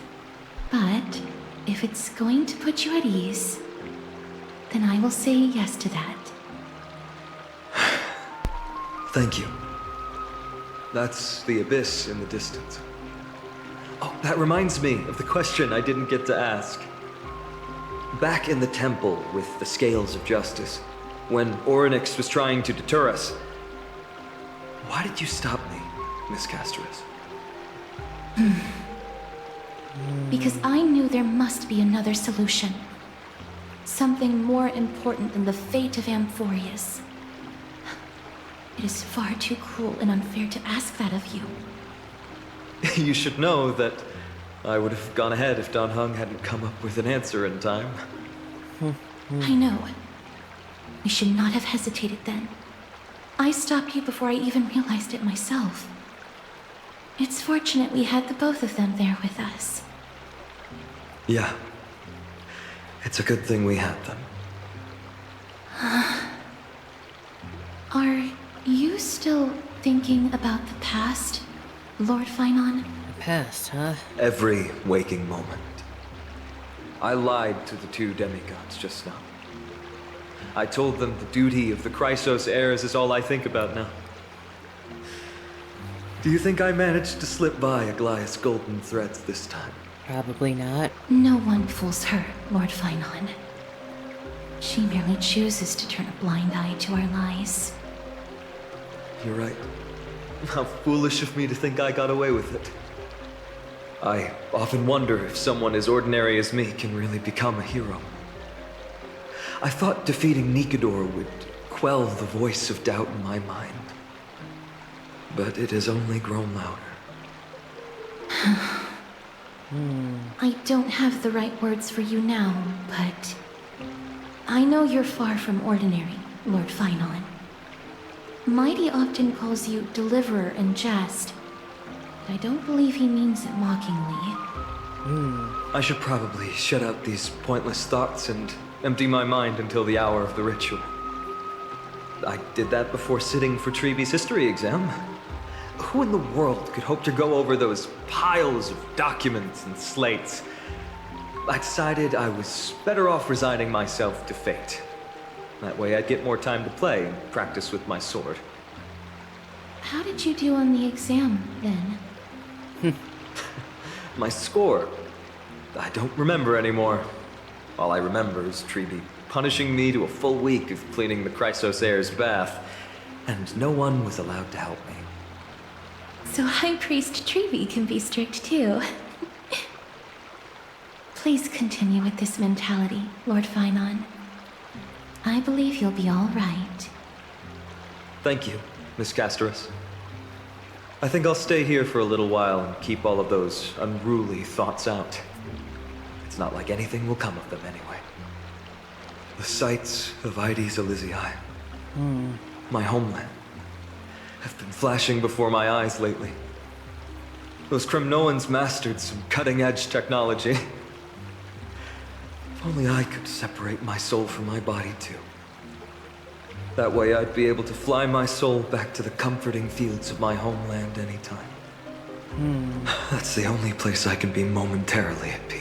but if it's going to put you at ease, then I will say yes to that. Thank you. That's the abyss in the distance. Oh, that reminds me of the question I didn't get to ask. Back in the temple with the scales of justice, when Orynyx was trying to deter us, why did you stop me, Miss Casterus? Because I knew there must be another solution. Something more important than the fate of Amphoreus. It is far too cruel and unfair to ask that of you. You should know that I would have gone ahead if Don Hung hadn't come up with an answer in time. I know. We should not have hesitated then. I stopped you before I even realized it myself. It's fortunate we had the both of them there with us. Yeah. It's a good thing we had them. Are you still thinking about the past, Lord Finon? The past, huh? Every waking moment. I lied to the two demigods just now. I told them the duty of the Chrysos heirs is all I think about now. Do you think I managed to slip by Aglaïa's golden threads this time? Probably not. No one fools her, Lord Finon. She merely chooses to turn a blind eye to our lies. You're right. How foolish of me to think I got away with it. I often wonder if someone as ordinary as me can really become a hero. I thought defeating Nikador would quell the voice of doubt in my mind. But it has only grown louder. I don't have the right words for you now, but I know you're far from ordinary, Lord Finon. Mighty often calls you Deliverer in jest, but I don't believe he means it mockingly. I should probably shut out these pointless thoughts and empty my mind until the hour of the ritual. I did that before sitting for Treeby's history exam. Who in the world could hope to go over those piles of documents and slates? I decided I was better off resigning myself to fate. That way I'd get more time to play and practice with my sword. How did you do on the exam, then? My score? I don't remember anymore. All I remember is Treeby punishing me to a full week of cleaning the Chrysos heir's bath, and no one was allowed to help me. So High Priest Treeby can be strict too. Please continue with this mentality, Lord Finon. I believe you'll be all right. Thank you, Miss Casterus. I think I'll stay here for a little while and keep all of those unruly thoughts out. It's not like anything will come of them anyway. The sights of Ides Elysiae, my homeland, have been flashing before my eyes lately. Those Kremnoans mastered some cutting-edge technology. If only I could separate my soul from my body too. That way I'd be able to fly my soul back to the comforting fields of my homeland anytime. That's the only place I can be momentarily at peace.